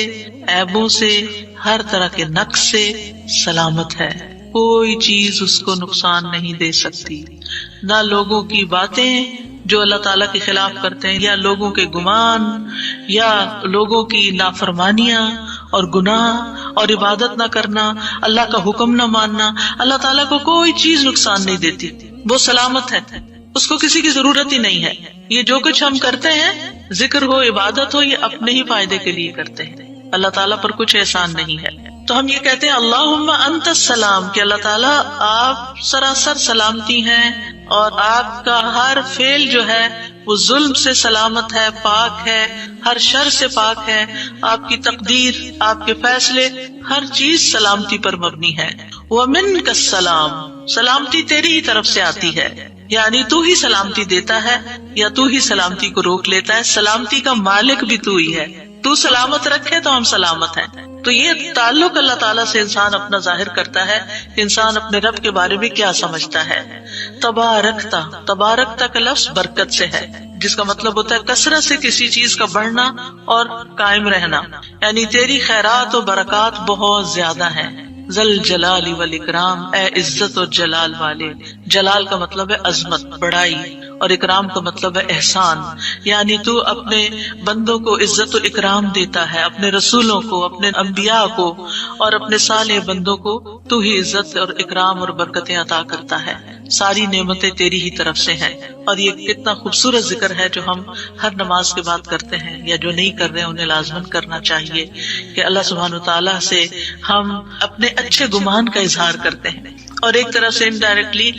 عیبوں سے، ہر طرح کے نقص سے سلامت ہے. کوئی چیز اس کو نقصان نہیں دے سکتی، نہ لوگوں کی باتیں جو اللہ تعالیٰ کے خلاف کرتے ہیں، یا لوگوں کے گمان، یا لوگوں کی نافرمانیاں اور گناہ اور عبادت نہ کرنا، اللہ کا حکم نہ ماننا. اللہ تعالیٰ کو کوئی چیز نقصان نہیں دیتی، وہ سلامت ہے، اس کو کسی کی ضرورت ہی نہیں ہے. یہ جو کچھ ہم کرتے ہیں، ذکر ہو عبادت ہو، یہ اپنے ہی فائدے کے لیے کرتے ہیں، اللہ تعالیٰ پر کچھ احسان نہیں ہے. تو ہم یہ کہتے ہیں اللہم انت السلام کہ اللہ تعالیٰ آپ سراسر سلامتی ہیں، اور آپ کا ہر فعل جو ہے وہ ظلم سے سلامت ہے، پاک ہے، ہر شر سے پاک ہے. آپ کی تقدیر، آپ کے فیصلے، ہر چیز سلامتی پر مبنی ہے. ومنک السلام، سلامتی تیری ہی طرف سے آتی ہے، یعنی تو ہی سلامتی دیتا ہے یا تو ہی سلامتی کو روک لیتا ہے. سلامتی کا مالک بھی تو ہی ہے، تو سلامت رکھے تو ہم سلامت ہیں. تو یہ تعلق اللہ تعالیٰ سے انسان اپنا ظاہر کرتا ہے کہ انسان اپنے رب کے بارے میں کیا سمجھتا ہے. تبارکتا، تبارکتا کا لفظ برکت سے ہے، جس کا مطلب ہوتا ہے کثرت سے کسی چیز کا بڑھنا اور قائم رہنا، یعنی تیری خیرات و برکات بہت زیادہ ہیں. ذل جلال والاکرام، اے عزت اور جلال والے. جلال کا مطلب ہے عظمت، بڑائی، اور اکرام کا مطلب ہے احسان. یعنی تو اپنے بندوں کو عزت و اکرام دیتا ہے، اپنے رسولوں کو، اپنے انبیاء کو اور اپنے صالح بندوں کو تو ہی عزت اور اکرام اور برکتیں عطا کرتا ہے. ساری نعمتیں تیری ہی طرف سے ہیں. اور یہ کتنا خوبصورت ذکر ہے جو ہم ہر نماز کے بعد کرتے ہیں، یا جو نہیں کر رہے انہیں لازماً کرنا چاہیے کہ اللہ سبحانہ وتعالیٰ سے ہم اپنے اچھے گمان کا اظہار کرتے ہیں، اور ایک طرح سے انڈائریکٹلی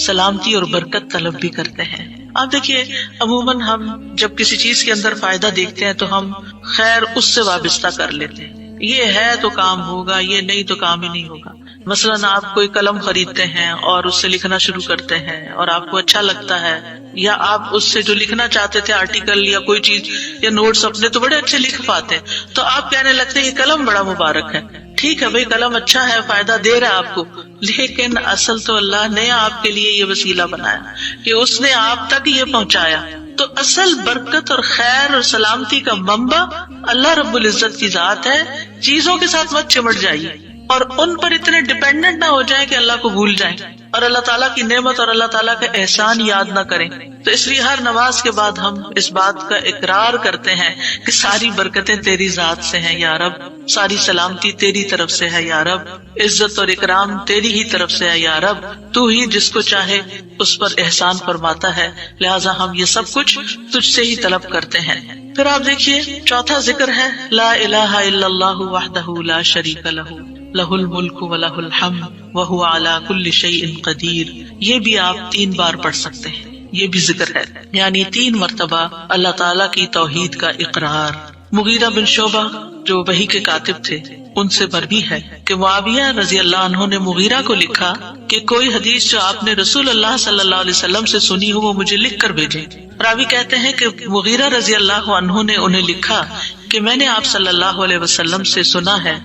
سلامتی اور برکت طلب بھی کرتے ہیں. آپ دیکھیے عموماً ہم جب کسی چیز کے اندر فائدہ دیکھتے ہیں تو ہم خیر اس سے وابستہ کر لیتے ہیں، یہ ہے تو کام ہوگا، یہ نہیں تو کام ہی نہیں ہوگا. مثلاً آپ کوئی قلم خریدتے ہیں اور اس سے لکھنا شروع کرتے ہیں اور آپ کو اچھا لگتا ہے، یا آپ اس سے جو لکھنا چاہتے تھے آرٹیکل یا کوئی چیز یا نوٹس اپنے تو بڑے اچھے لکھ پاتے ہیں، تو آپ کہنے لگتے ہیں یہ قلم بڑا مبارک ہے. ٹھیک ہے بھائی، قلم اچھا ہے، فائدہ دے رہا ہے آپ کو، لیکن اصل تو اللہ نے آپ کے لیے یہ وسیلہ بنایا کہ اس نے آپ تک یہ پہنچایا. تو اصل برکت اور خیر اور سلامتی کا منبع اللہ رب العزت کی ذات ہے. چیزوں کے ساتھ مت چمٹ جائیے اور ان پر اتنے ڈیپینڈنٹ نہ ہو جائیں کہ اللہ کو بھول جائیں اور اللہ تعالیٰ کی نعمت اور اللہ تعالیٰ کا احسان یاد نہ کریں. تو اس لیے ہر نماز کے بعد ہم اس بات کا اقرار کرتے ہیں کہ ساری برکتیں تیری ذات سے ہیں یا رب، ساری سلامتی تیری طرف سے ہے یا رب، عزت اور اکرام تیری ہی طرف سے ہے یا رب، تو ہی جس کو چاہے اس پر احسان فرماتا ہے، لہٰذا ہم یہ سب کچھ تجھ سے ہی طلب کرتے ہیں. پھر آپ دیکھیے چوتھا ذکر ہے لا الہ الا اللہ وحدہ لا شریک لہ لہ الملک ولہ الحمد وہو علی کل شیء قدیر. یہ بھی آپ 3 بار پڑھ سکتے ہیں، یہ بھی ذکر ہے، یعنی 3 مرتبہ اللہ تعالیٰ کی توحید کا اقرار. مغیرہ بن شعبہ جو وحی کے کاتب تھے ان سے مروی ہے کہ معاویہ رضی اللہ عنہ نے مغیرہ کو لکھا کہ کوئی حدیث جو آپ نے رسول اللہ صلی اللہ علیہ وسلم سے سنی ہو وہ مجھے لکھ کر بھیجیں. راوی کہتے ہیں کہ مغیرہ رضی اللہ عنہ نے انہیں لکھا کہ میں نے آپ صلی اللہ علیہ وسلم سے سنا ہے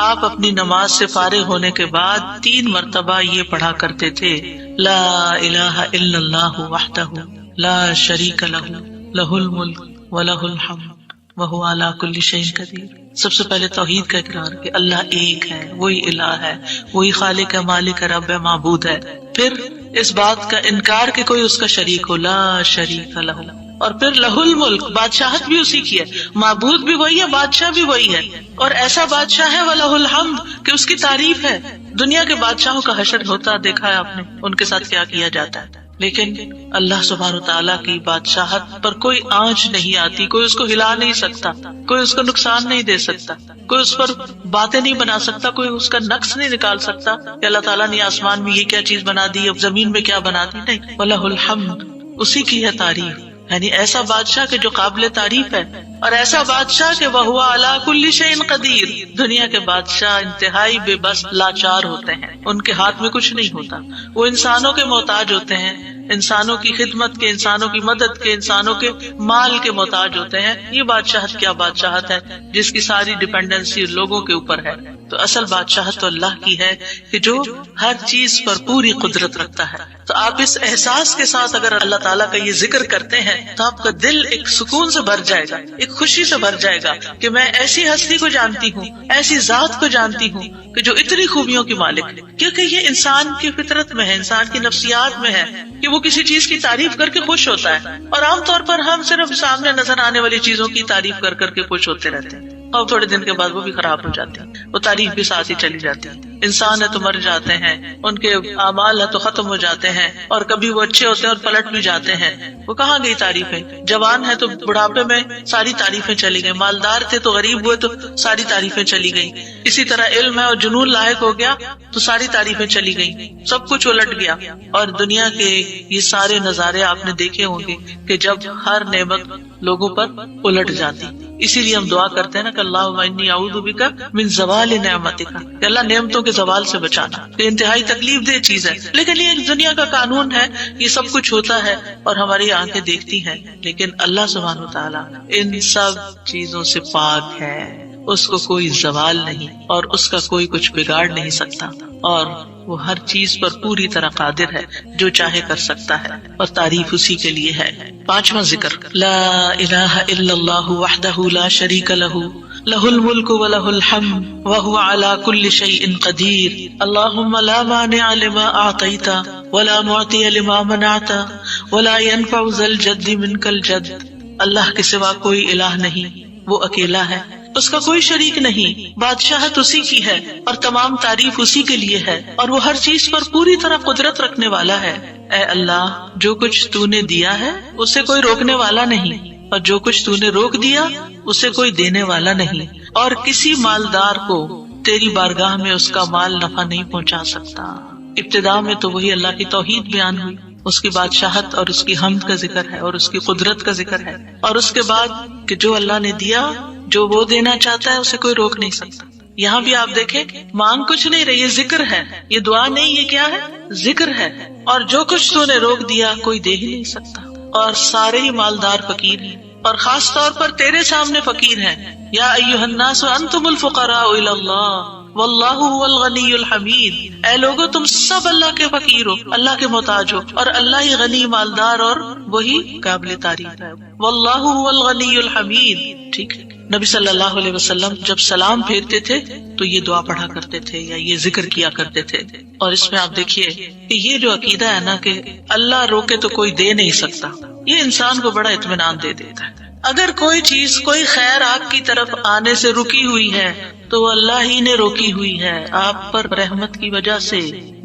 آپ اپنی نماز سے فارغ ہونے کے بعد 3 مرتبہ یہ پڑھا کرتے تھے لا الہ الا اللہ وحدہ لا شریک لہ لہ الملک ولہ الحمد وہو علی کل شیء قدیر. سب سے پہلے توحید کا اقرار کہ اللہ ایک ہے، وہی الہ ہے، وہی خالق ہے، مالک ہے، رب ہے، معبود ہے. پھر اس بات کا انکار کہ کوئی اس کا شریک ہو، لا شریک لہ. اور پھر لہ الملک، بادشاہت بھی اسی کی ہے، معبود بھی وہی ہے، بادشاہ بھی وہی ہے، اور ایسا بادشاہ ہے وَلَهُ الْحَمْدُ کہ اس کی تعریف ہے. دنیا کے بادشاہوں کا حشر ہوتا دیکھا ہے آپ نے، ان کے ساتھ کیا کیا جاتا ہے، لیکن اللہ سبحانہ وتعالیٰ کی بادشاہت پر کوئی آنچ نہیں آتی، کوئی اس کو ہلا نہیں سکتا، کوئی اس کو نقصان نہیں دے سکتا، کوئی اس پر باتیں نہیں بنا سکتا، کوئی اس کا نقص نہیں نکال سکتا کہ اللہ تعالیٰ نے آسمان میں یہ کیا چیز بنا دی، اب زمین میں کیا بنا دی. نہیں، وَلَهُ الْحَمْدُ، اسی کی ہے تعریف. یعنی ایسا بادشاہ کہ جو قابل تعریف ہے، اور ایسا بادشاہ کہ وَهُوَ عَلَى كُلِّ شَيْءٍ قَدِيرٌ. دنیا کے بادشاہ انتہائی بے بس لاچار ہوتے ہیں، ان کے ہاتھ میں کچھ نہیں ہوتا، وہ انسانوں کے محتاج ہوتے ہیں، انسانوں کی خدمت کے، انسانوں کی مدد کے، انسانوں کے مال کے محتاج ہوتے ہیں. یہ بادشاہت کیا بادشاہت ہے جس کی ساری ڈیپینڈنسی لوگوں کے اوپر ہے. تو اصل بادشاہت تو اللہ کی ہے کہ جو ہر چیز پر پوری قدرت رکھتا ہے. تو آپ اس احساس کے ساتھ اگر اللہ تعالیٰ کا یہ ذکر کرتے ہیں تو آپ کا دل ایک سکون سے بھر جائے گا، ایک خوشی سے بھر جائے گا کہ میں ایسی ہستی کو جانتی ہوں، ایسی ذات کو جانتی ہوں کہ جو اتنی خوبیوں کی مالک ہے. کیونکہ یہ انسان کی فطرت میں ہے، انسان کی نفسیات میں ہے کہ وہ کسی چیز کی تعریف کر کے خوش ہوتا ہے، اور عام طور پر ہم صرف سامنے نظر آنے والی چیزوں کی تعریف کر کر کے خوش ہوتے رہتے ہیں، اور تھوڑے دن کے بعد وہ بھی خراب ہو جاتی ہے، وہ تعریف بھی ساتھ ہی چلی جاتی ہے. انسان ہے تو مر جاتے ہیں، ان کے اعمال ہے تو ختم ہو جاتے ہیں، اور کبھی وہ اچھے ہوتے ہیں اور پلٹ بھی جاتے ہیں. وہ کہاں گئی تعریفیں؟ جوان ہے تو بڑھاپے میں ساری تعریفیں چلی گئی، مالدار تھے تو غریب ہوئے تو ساری تعریفیں چلی گئی. اسی طرح علم ہے اور جنون لاحق ہو گیا تو ساری تعریفیں چلی گئی، سب کچھ الٹ گیا. اور دنیا کے یہ سارے نظارے آپ نے دیکھے ہوں گے کہ جب ہر نعمت لوگوں پر الٹ جاتی. اسی لیے ہم دعا کرتے ہیں نا کہ اللہم انی اعوذ بک من زوال نعمتک، کہ اللہ نعمتوں کے زوال سے بچانا. یہ انتہائی تکلیف دہ چیز ہے، لیکن یہ دنیا کا قانون ہے، یہ سب کچھ ہوتا ہے اور ہماری آنکھیں دیکھتی ہیں. لیکن اللہ سبحانہ وتعالیٰ ان سب چیزوں سے پاک ہے، اس کو کوئی زوال نہیں اور اس کا کوئی کچھ بگاڑ نہیں سکتا، اور وہ ہر چیز پر پوری طرح قادر ہے، جو چاہے کر سکتا ہے، اور تعریف اسی کے لیے ہے. 5واں ذکر لا الہ الا اللہ وحدہ لا شریک لہ لہ الملک ولہ الحمد وہو علی کل شیء قدیر. اللہم لا مانع لما اعطیت ولا معطی لما منعت ولا ينفع ذا الجد منک الجد. اللہ کے سوا کوئی الہ نہیں، وہ اکیلا ہے، اس کا کوئی شریک نہیں، بادشاہت اسی کی ہے اور تمام تعریف اسی کے لیے ہے، اور وہ ہر چیز پر پوری طرح قدرت رکھنے والا ہے. اے اللہ، جو کچھ تو نے دیا ہے اسے کوئی روکنے والا نہیں، اور جو کچھ تو نے روک دیا اسے کوئی دینے والا نہیں، اور کسی مالدار کو تیری بارگاہ میں اس کا مال نفع نہیں پہنچا سکتا. ابتدا میں تو وہی اللہ کی توحید بیان ہوئی، اس کی بادشاہت اور اس کی حمد کا ذکر ہے اور اس کی قدرت کا ذکر ہے، اور اس کے بعد کہ جو اللہ نے دیا، جو وہ دینا چاہتا ہے اسے کوئی روک نہیں سکتا. یہاں بھی آپ دیکھیں مانگ کچھ نہیں رہی، یہ ذکر ہے، یہ دعا نہیں، یہ کیا ہے؟ ذکر ہے. اور جو کچھ تو نے روک دیا کوئی دے ہی نہیں سکتا، اور سارے ہی مالدار فقیر ہیں، اور خاص طور پر تیرے سامنے فقیر ہیں. یا ایھا الناس انتم الفقراء الی اللہ، واللہ هو الغنی الحمید، اے لوگو تم سب اللہ کے فقیر ہو، اللہ کے محتاج ہو، اور اللہ ہی غنی مالدار اور وہی قابل تعریف ہے۔ واللہ هو الغنی الحمید، ٹھیک ہے۔ نبی صلی اللہ علیہ وسلم جب سلام پھیرتے تھے تو یہ دعا پڑھا کرتے تھے یا یہ ذکر کیا کرتے تھے، اور اس میں آپ دیکھیے کہ یہ جو عقیدہ ہے نا کہ اللہ روکے تو کوئی دے نہیں سکتا، یہ انسان کو بڑا اطمینان دے دیتا ہے۔ اگر کوئی چیز، کوئی خیر آپ کی طرف آنے سے رکی ہوئی ہے تو وہ اللہ ہی نے روکی ہوئی ہے، آپ پر رحمت کی وجہ سے،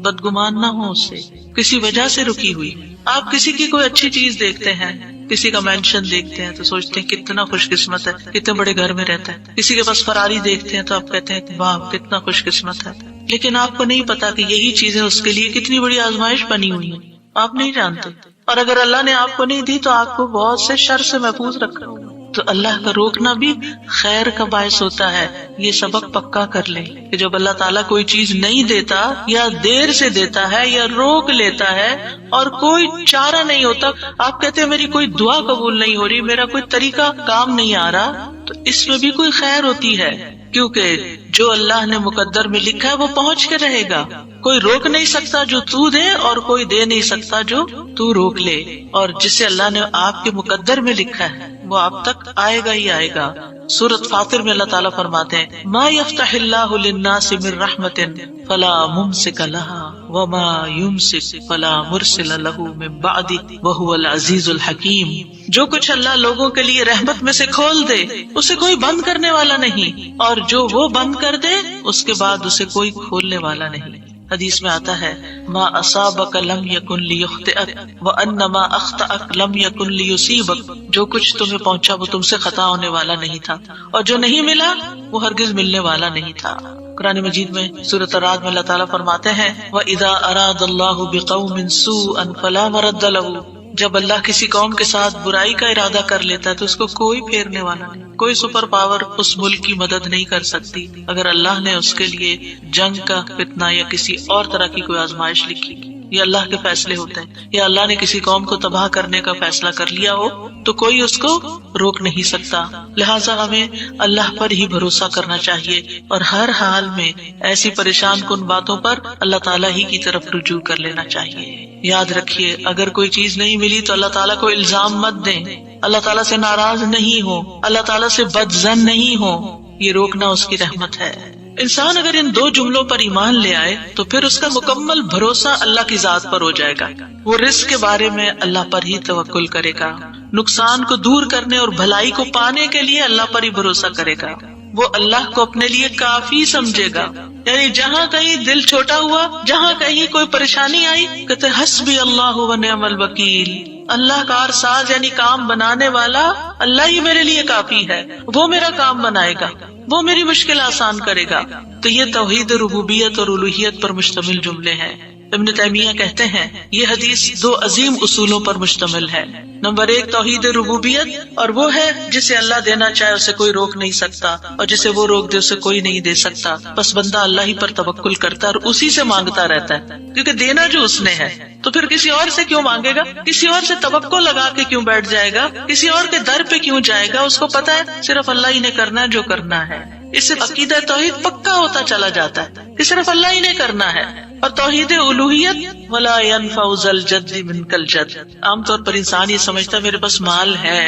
بدگمان نہ ہو اس سے، کسی وجہ سے رکی ہوئی۔ آپ کسی کی کوئی اچھی چیز دیکھتے ہیں، کسی کا مینشن دیکھتے ہیں تو سوچتے ہیں کتنا خوش قسمت ہے، کتنے بڑے گھر میں رہتا ہے۔ کسی کے پاس فراری دیکھتے ہیں تو آپ کہتے ہیں واہ کتنا خوش قسمت ہے، لیکن آپ کو نہیں پتا کہ یہی چیزیں اس کے لیے کتنی بڑی آزمائش بنی ہوئی ہیں، آپ نہیں جانتے۔ اور اگر اللہ نے آپ کو نہیں دی تو آپ کو بہت سے شر سے محفوظ رکھا ہوگا۔ تو اللہ کا روکنا بھی خیر کا باعث ہوتا ہے۔ یہ سبق پکا کر لیں کہ جب اللہ تعالیٰ کوئی چیز نہیں دیتا یا دیر سے دیتا ہے یا روک لیتا ہے اور کوئی چارہ نہیں ہوتا، آپ کہتے ہیں میری کوئی دعا قبول نہیں ہو رہی، میرا کوئی طریقہ کام نہیں آ رہا، تو اس میں بھی کوئی خیر ہوتی ہے، کیونکہ جو اللہ نے مقدر میں لکھا ہے وہ پہنچ کے رہے گا۔ کوئی روک نہیں سکتا جو تو دے، اور کوئی دے نہیں سکتا جو تو روک لے، اور جسے اللہ نے آپ کے مقدر میں لکھا ہے وہ آپ تک آئے گا ہی آئے گا۔ سورۃ فاطر میں اللہ تعالیٰ فرماتے ہیں ما یفتح اللہ للناس من رحمت فلا ممسک لها وما یمسک فلا مرسل له من بعدہ وہو العزیز الحکیم۔ جو کچھ اللہ لوگوں کے لیے رحمت میں سے کھول دے اسے کوئی بند کرنے والا نہیں، اور جو وہ بند کر دے اس کے بعد اسے کوئی کھولنے والا نہیں۔ حدیث میں آتا ہے ما اصابک لم یکن لیخطئک وان ما اخطأک لم یکن لیصیبک، جو کچھ تمہیں پہنچا وہ تم سے خطا ہونے والا نہیں تھا، اور جو نہیں ملا وہ ہرگز ملنے والا نہیں تھا۔ قرآن مجید میں سورۃ الرعد میں اللہ تعالیٰ فرماتے ہیں وَإِذَا أَرَادَ اللَّهُ بِقَوْمٍ سُوءًا فَلَا مَرَدَّ لَهُ، جب اللہ کسی قوم کے ساتھ برائی کا ارادہ کر لیتا ہے تو اس کو کوئی پھیرنے والا نہیں، کوئی سپر پاور اس ملک کی مدد نہیں کر سکتی اگر اللہ نے اس کے لیے جنگ کا فتنہ یا کسی اور طرح کی کوئی آزمائش لکھی۔ یہ اللہ کے فیصلے ہوتے ہیں، یا اللہ نے کسی قوم کو تباہ کرنے کا فیصلہ کر لیا ہو تو کوئی اس کو روک نہیں سکتا۔ لہٰذا ہمیں اللہ پر ہی بھروسہ کرنا چاہیے، اور ہر حال میں ایسی پریشان کن باتوں پر اللہ تعالیٰ ہی کی طرف رجوع کر لینا چاہیے۔ یاد رکھیے اگر کوئی چیز نہیں ملی تو اللہ تعالیٰ کو الزام مت دیں، اللہ تعالیٰ سے ناراض نہیں ہو، اللہ تعالیٰ سے بدظن نہیں ہو، یہ روکنا اس کی رحمت ہے۔ انسان اگر ان دو جملوں پر ایمان لے آئے تو پھر اس کا مکمل بھروسہ اللہ کی ذات پر ہو جائے گا، وہ رزق کے بارے میں اللہ پر ہی توکل کرے گا، نقصان کو دور کرنے اور بھلائی کو پانے کے لیے اللہ پر ہی بھروسہ کرے گا، وہ اللہ کو اپنے لیے کافی سمجھے گا۔ یعنی جہاں کہیں دل چھوٹا ہوا، جہاں کہیں کوئی پریشانی آئی، کہتے حسبی اللہ و نعم الوکیل، اللہ کار ساز یعنی کام بنانے والا اللہ ہی میرے لیے کافی ہے، وہ میرا کام بنائے گا، وہ میری مشکل آسان کرے گا۔ تو یہ توحید ربوبیت اور الوہیت پر مشتمل جملے ہیں۔ ابن تیمیہ کہتے ہیں یہ حدیث دو عظیم اصولوں پر مشتمل ہے۔ نمبر 1 توحید ربوبیت، اور وہ ہے جسے اللہ دینا چاہے اسے کوئی روک نہیں سکتا، اور جسے وہ روک دے اسے کوئی نہیں دے سکتا، بس بندہ اللہ ہی پر توکل کرتا ہے اور اسی سے مانگتا رہتا ہے، کیونکہ دینا جو اس نے ہے، تو پھر کسی اور سے کیوں مانگے گا، کسی اور سے توقع لگا کے کیوں بیٹھ جائے گا، کسی اور کے در پہ کیوں جائے گا، اس کو پتا ہے صرف اللہ ہی نے کرنا ہے جو کرنا ہے۔ اس سے عقیدہ توحید پکا ہوتا چلا جاتا ہے کہ صرف اللہ ہی نے کرنا ہے۔ اور توحید الوہیت ولا ينفع ذا الجد منك الجد، عام طور پر انسان یہ سمجھتا ہے میرے پاس مال ہے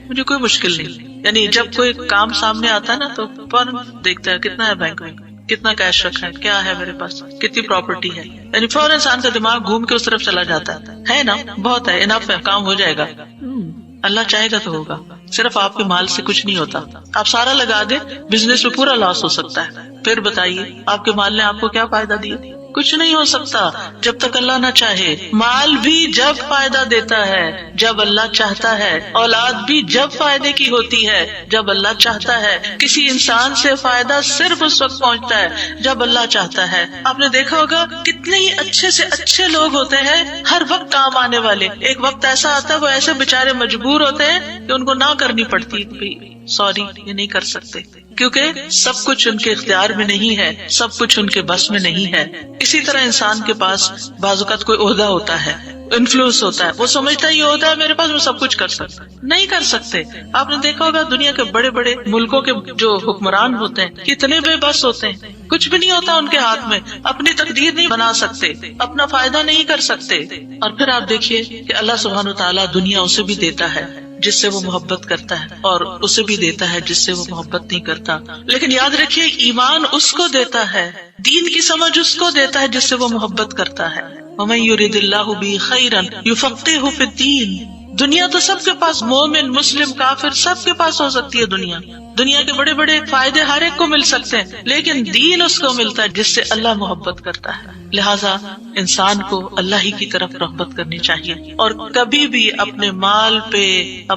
مجھے کوئی مشکل نہیں، یعنی جب کوئی کام سامنے آتا ہے نا تو فوراً دیکھتا ہے کتنا ہے بینک میں، کتنا کیش رکھا ہے، کیا ہے میرے پاس، کتنی پراپرٹی ہے، یعنی فوراً انسان کا دماغ گھوم کے اس طرف چلا جاتا ہے نا، بہت ہے، انف ہے، کام ہو جائے گا۔ اللہ چاہے گا تو ہوگا، صرف آپ کے مال سے کچھ نہیں ہوتا، آپ سارا لگا دیں بزنس میں پورا لاس ہو سکتا ہے، پھر بتائیے آپ کے مال نے آپ کو کیا فائدہ دیا، کچھ نہیں ہو سکتا جب تک اللہ نہ چاہے۔ مال بھی جب فائدہ دیتا ہے جب اللہ چاہتا ہے، اولاد بھی جب فائدے کی ہوتی ہے جب اللہ چاہتا ہے، کسی انسان سے فائدہ صرف اس وقت پہنچتا ہے جب اللہ چاہتا ہے۔ آپ نے دیکھا ہوگا کتنے ہی اچھے سے اچھے لوگ ہوتے ہیں ہر وقت کام آنے والے، ایک وقت ایسا آتا ہے وہ ایسے بےچارے مجبور ہوتے ہیں کہ ان کو نہ کرنی پڑتی، سوری یہ نہیں کر سکتے، کیونکہ سب کچھ ان کے اختیار میں نہیں ہے، سب کچھ ان کے بس میں نہیں ہے۔ اسی طرح انسان کے پاس بعض اوقات کوئی عہدہ ہوتا ہے، انفلوئنس ہوتا ہے، وہ سمجھتا ہے یہ عہدہ ہے میرے پاس، میں سب کچھ کر سکتا، نہیں کر سکتے۔ آپ نے دیکھا ہوگا دنیا کے بڑے بڑے ملکوں کے جو حکمران ہوتے ہیں کتنے بے بس ہوتے ہیں، کچھ بھی نہیں ہوتا ان کے ہاتھ میں، اپنی تقدیر نہیں بنا سکتے، اپنا فائدہ نہیں کر سکتے۔ اور پھر آپ دیکھیے کہ اللہ سبحانہ وتعالیٰ دنیا اسے بھی دیتا ہے جس سے وہ محبت کرتا ہے، اور اسے بھی دیتا ہے جس سے وہ محبت نہیں کرتا۔ لیکن یاد رکھیے ایمان اس کو دیتا ہے، دین کی سمجھ اس کو دیتا ہے جس سے وہ محبت کرتا ہے۔ وَمَن يُرِدِ اللَّهُ بِهِ خَيْرًا يُفَقِّهْهُ فِي الدِّينِ۔ دنیا تو سب کے پاس، مومن مسلم کافر سب کے پاس ہو سکتی ہے دنیا کے بڑے بڑے فائدے ہر ایک کو مل سکتے ہیں، لیکن دین اس کو ملتا ہے جس سے اللہ محبت کرتا ہے۔ لہٰذا انسان کو اللہ ہی کی طرف رغبت کرنی چاہیے، اور کبھی بھی اپنے مال پہ،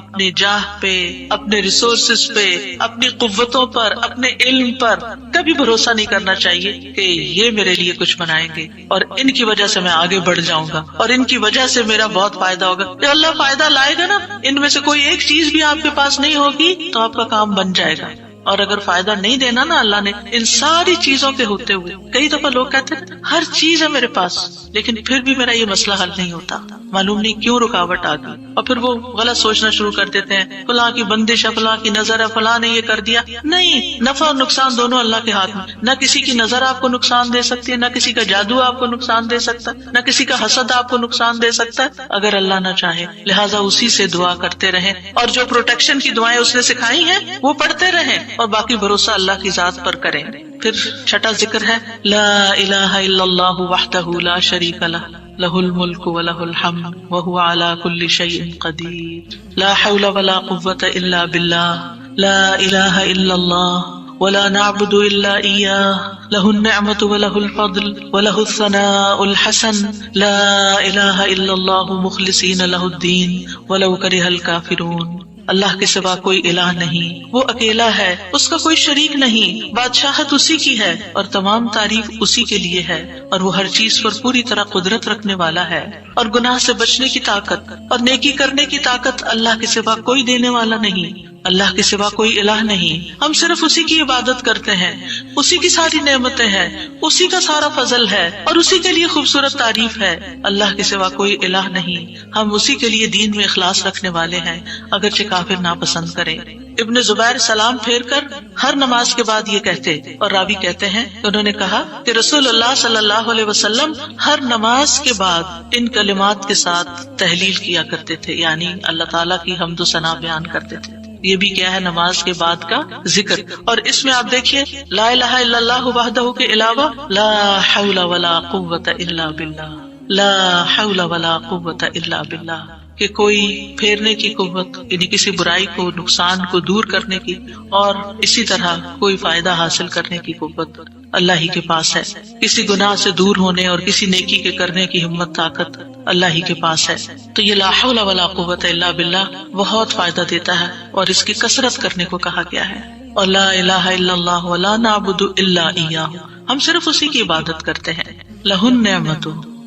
اپنے جاہ پہ، اپنے ریسورسز پہ، اپنی قوتوں پر، اپنے علم پر کبھی بھروسہ نہیں کرنا چاہیے کہ یہ میرے لیے کچھ بنائیں گے اور ان کی وجہ سے میں آگے بڑھ جاؤں گا اور ان کی وجہ سے میرا بہت فائدہ ہوگا۔ کہ اللہ فائدہ لائے گا نا، ان میں سے کوئی ایک چیز بھی آپ کے پاس نہیں ہوگی تو آپ کا کام بن جائے گا۔ اور اگر فائدہ نہیں دینا نا اللہ نے ان ساری چیزوں کے ہوتے ہوئے، کئی دفعہ لوگ کہتے ہیں ہر چیز ہے میرے پاس لیکن پھر بھی میرا یہ مسئلہ حل نہیں ہوتا، معلوم نہیں کیوں رکاوٹ آ گئی، اور پھر وہ غلط سوچنا شروع کر دیتے ہیں، فلاں کی بندش ہے، فلاں کی نظر ہے، فلاں نے یہ کر دیا۔ نہیں، نفع اور نقصان دونوں اللہ کے ہاتھ میں، نہ کسی کی نظر آپ کو نقصان دے سکتی ہے، نہ کسی کا جادو آپ کو نقصان دے سکتا ہے، نہ کسی کا حسد آپ کو نقصان دے سکتا ہے اگر اللہ نہ چاہے۔ لہٰذا اسی سے دعا کرتے رہیں، اور جو پروٹیکشن کی دعائیں اس نے سکھائی ہیں وہ پڑھتے رہیں، اور باقی بھروسہ اللہ کی ذات پر کریں۔ پھر چھٹا ذکر ہے لا الہ الا اللہ وحدہ لا شریک لہ لہ الملک ولہ الحمد وہو علی کل شیء قدیر لا حول ولا قوۃ الا باللہ لا الہ الا اللہ ولا نعبد الا ایاہ لہ النعمۃ ولہ الفضل ولہ الثناء الحسن لا الہ الا اللہ مخلصین لہ الدین ولو کرہ الکافرون۔ اللہ کے سوا کوئی الہ نہیں، وہ اکیلا ہے، اس کا کوئی شریک نہیں، بادشاہت اسی کی ہے اور تمام تعریف اسی کے لیے ہے، اور وہ ہر چیز پر پوری طرح قدرت رکھنے والا ہے، اور گناہ سے بچنے کی طاقت اور نیکی کرنے کی طاقت اللہ کے سوا کوئی دینے والا نہیں، اللہ کے سوا کوئی الہ نہیں۔ ہم صرف اسی کی عبادت کرتے ہیں، اسی کی ساری نعمتیں ہیں، اسی کا سارا فضل ہے اور اسی کے لیے خوبصورت تعریف ہے۔ اللہ کے سوا کوئی الہ نہیں، ہم اسی کے لیے دین میں اخلاص رکھنے والے ہیں اگرچہ کافر ناپسند کریں۔ ابن زبیر سلام پھیر کر ہر نماز کے بعد یہ کہتے، اور راوی کہتے ہیں کہ انہوں نے کہا کہ رسول اللہ صلی اللہ علیہ وسلم ہر نماز کے بعد ان کلمات کے ساتھ تحلیل کیا کرتے تھے، یعنی اللہ تعالیٰ کی حمد و ثنا بیان کرتے تھے۔ یہ بھی کیا ہے نماز کے بعد کا ذکر، اور اس میں آپ دیکھیے لا الہ الا اللہ وحدہ کے علاوہ لا حول ولا قوت الا باللہ، لا حول ولا قوت الا باللہ، کہ کوئی پھیرنے کی قوت یعنی کسی برائی کو، نقصان کو دور کرنے کی، اور اسی طرح کوئی فائدہ حاصل کرنے کی قوت اللہ ہی کے پاس ہے۔ کسی گناہ سے دور ہونے اور کسی نیکی کے کرنے کی ہمت طاقت اللہ ہی کے پاس ہے۔ تو یہ لا حول ولا قوت الا باللہ بہت فائدہ دیتا ہے اور اس کی کثرت کرنے کو کہا گیا ہے۔ اور لا الہ الا اللہ ولا نعبد الا ایاہ، ہم صرف اسی کی عبادت کرتے ہیں۔ لہ النعمت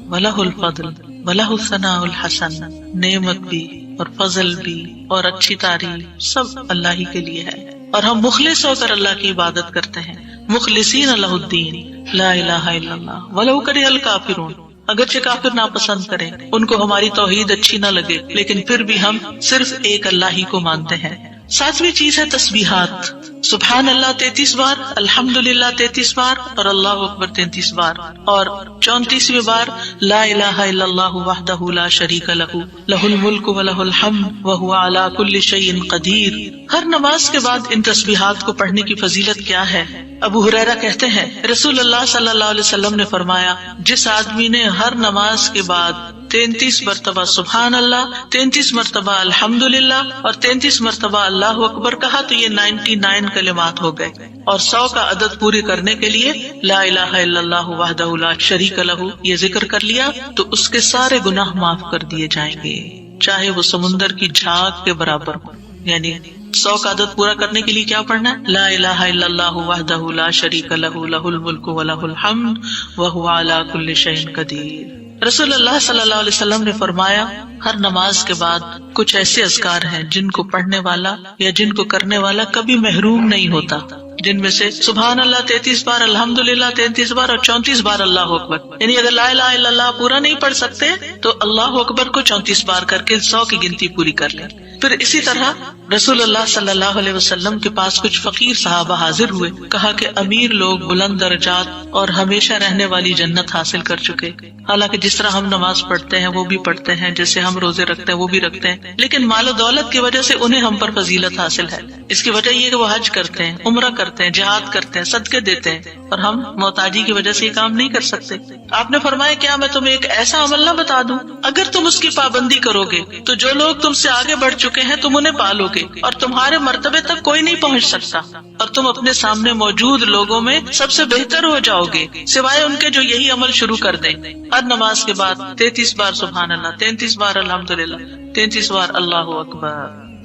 ولہ الفضل ولہ الثناء الحسن، نعمت بھی اور فضل بھی اور اچھی تعریف سب اللہ ہی کے لیے ہے، اور ہم مخلص ہو کر اللہ کی عبادت کرتے ہیں، مخلصین لہ الدین لا الہ الا اللہ ولو کرہ الکافرون، اگرچہ کافر ناپسند کریں، ان کو ہماری توحید اچھی نہ لگے، لیکن پھر بھی ہم صرف ایک اللہ ہی کو مانتے ہیں۔ ساتویں چیز ہے تسبیحات، سبحان اللہ 33 بار، الحمدللہ 33 بار اور اللہ اکبر 33 بار، اور 34ویں بار لا الہ الا اللہ وحدہ لا شریک لہ لہ الملک ولہ الحمد وہو علی کل شیء قدیر۔ ہر نماز کے بعد ان تسبیحات کو پڑھنے کی فضیلت کیا ہے؟ ابو ہریرہ کہتے ہیں رسول اللہ صلی اللہ علیہ وسلم نے فرمایا، جس آدمی نے ہر نماز کے بعد 33 مرتبہ سبحان اللہ، 33 مرتبہ الحمدللہ اور 33 مرتبہ اللہ اکبر کہا تو یہ 99 کلمات ہو گئے، اور 100 کا عدد پوری کرنے کے لیے لا الہ الا اللہ وحدہ لا شریک لہ یہ ذکر کر لیا تو اس کے سارے گناہ معاف کر دیے جائیں گے، چاہے وہ سمندر کی جھاگ کے برابر ہو۔ یعنی 100 کا عدد پورا کرنے کے لیے کیا پڑھنا ہے؟ لا الہ الا اللہ وحدہ لا شریک لہ لہ الملک ولہ الحمد وہو علی کل شیء قدیر۔ رسول اللہ صلی اللہ علیہ وسلم نے فرمایا ہر نماز کے بعد کچھ ایسے اذکار ہیں جن کو پڑھنے والا یا جن کو کرنے والا کبھی محروم نہیں ہوتا، جن میں سے سبحان اللہ 33 بار، الحمدللہ 33 بار اور 34 بار اللہ اکبر، یعنی اگر لا الہ الا اللہ پورا نہیں پڑھ سکتے تو اللہ اکبر کو 34 بار کر کے 100 کی گنتی پوری کر لیں۔ پھر اسی طرح رسول اللہ صلی اللہ علیہ وسلم کے پاس کچھ فقیر صحابہ حاضر ہوئے، کہا کہ امیر لوگ بلند درجات اور ہمیشہ رہنے والی جنت حاصل کر چکے، حالانکہ جس طرح ہم نماز پڑھتے ہیں وہ بھی پڑھتے ہیں، جیسے ہم روزے رکھتے ہیں وہ بھی رکھتے ہیں، لیکن مال و دولت کی وجہ سے انہیں ہم پر فضیلت حاصل ہے۔ اس کی وجہ یہ ہے کہ وہ حج کرتے ہیں، عمرہ کرتے ہیں، جہاد کرتے ہیں، صدقے دیتے ہیں، اور ہم محتاجی کی وجہ سے یہ کام نہیں کر سکتے۔ آپ نے فرمایا کیا میں تمہیں ایک ایسا عمل نہ بتا دوں، اگر تم اس کی پابندی کرو گے تو جو لوگ تم سے آگے بڑھ چکے ہیں تم انہیں پالو گے اور تمہارے مرتبے تک کوئی نہیں پہنچ سکتا، اور تم اپنے سامنے موجود لوگوں میں سب سے بہتر ہو جاؤ گے سوائے ان کے جو یہی عمل شروع کر دیں۔ ہر نماز کے بعد 33 بار سبحان اللہ، 33 بار الحمدللہ، 33 بار اللہ اکبر،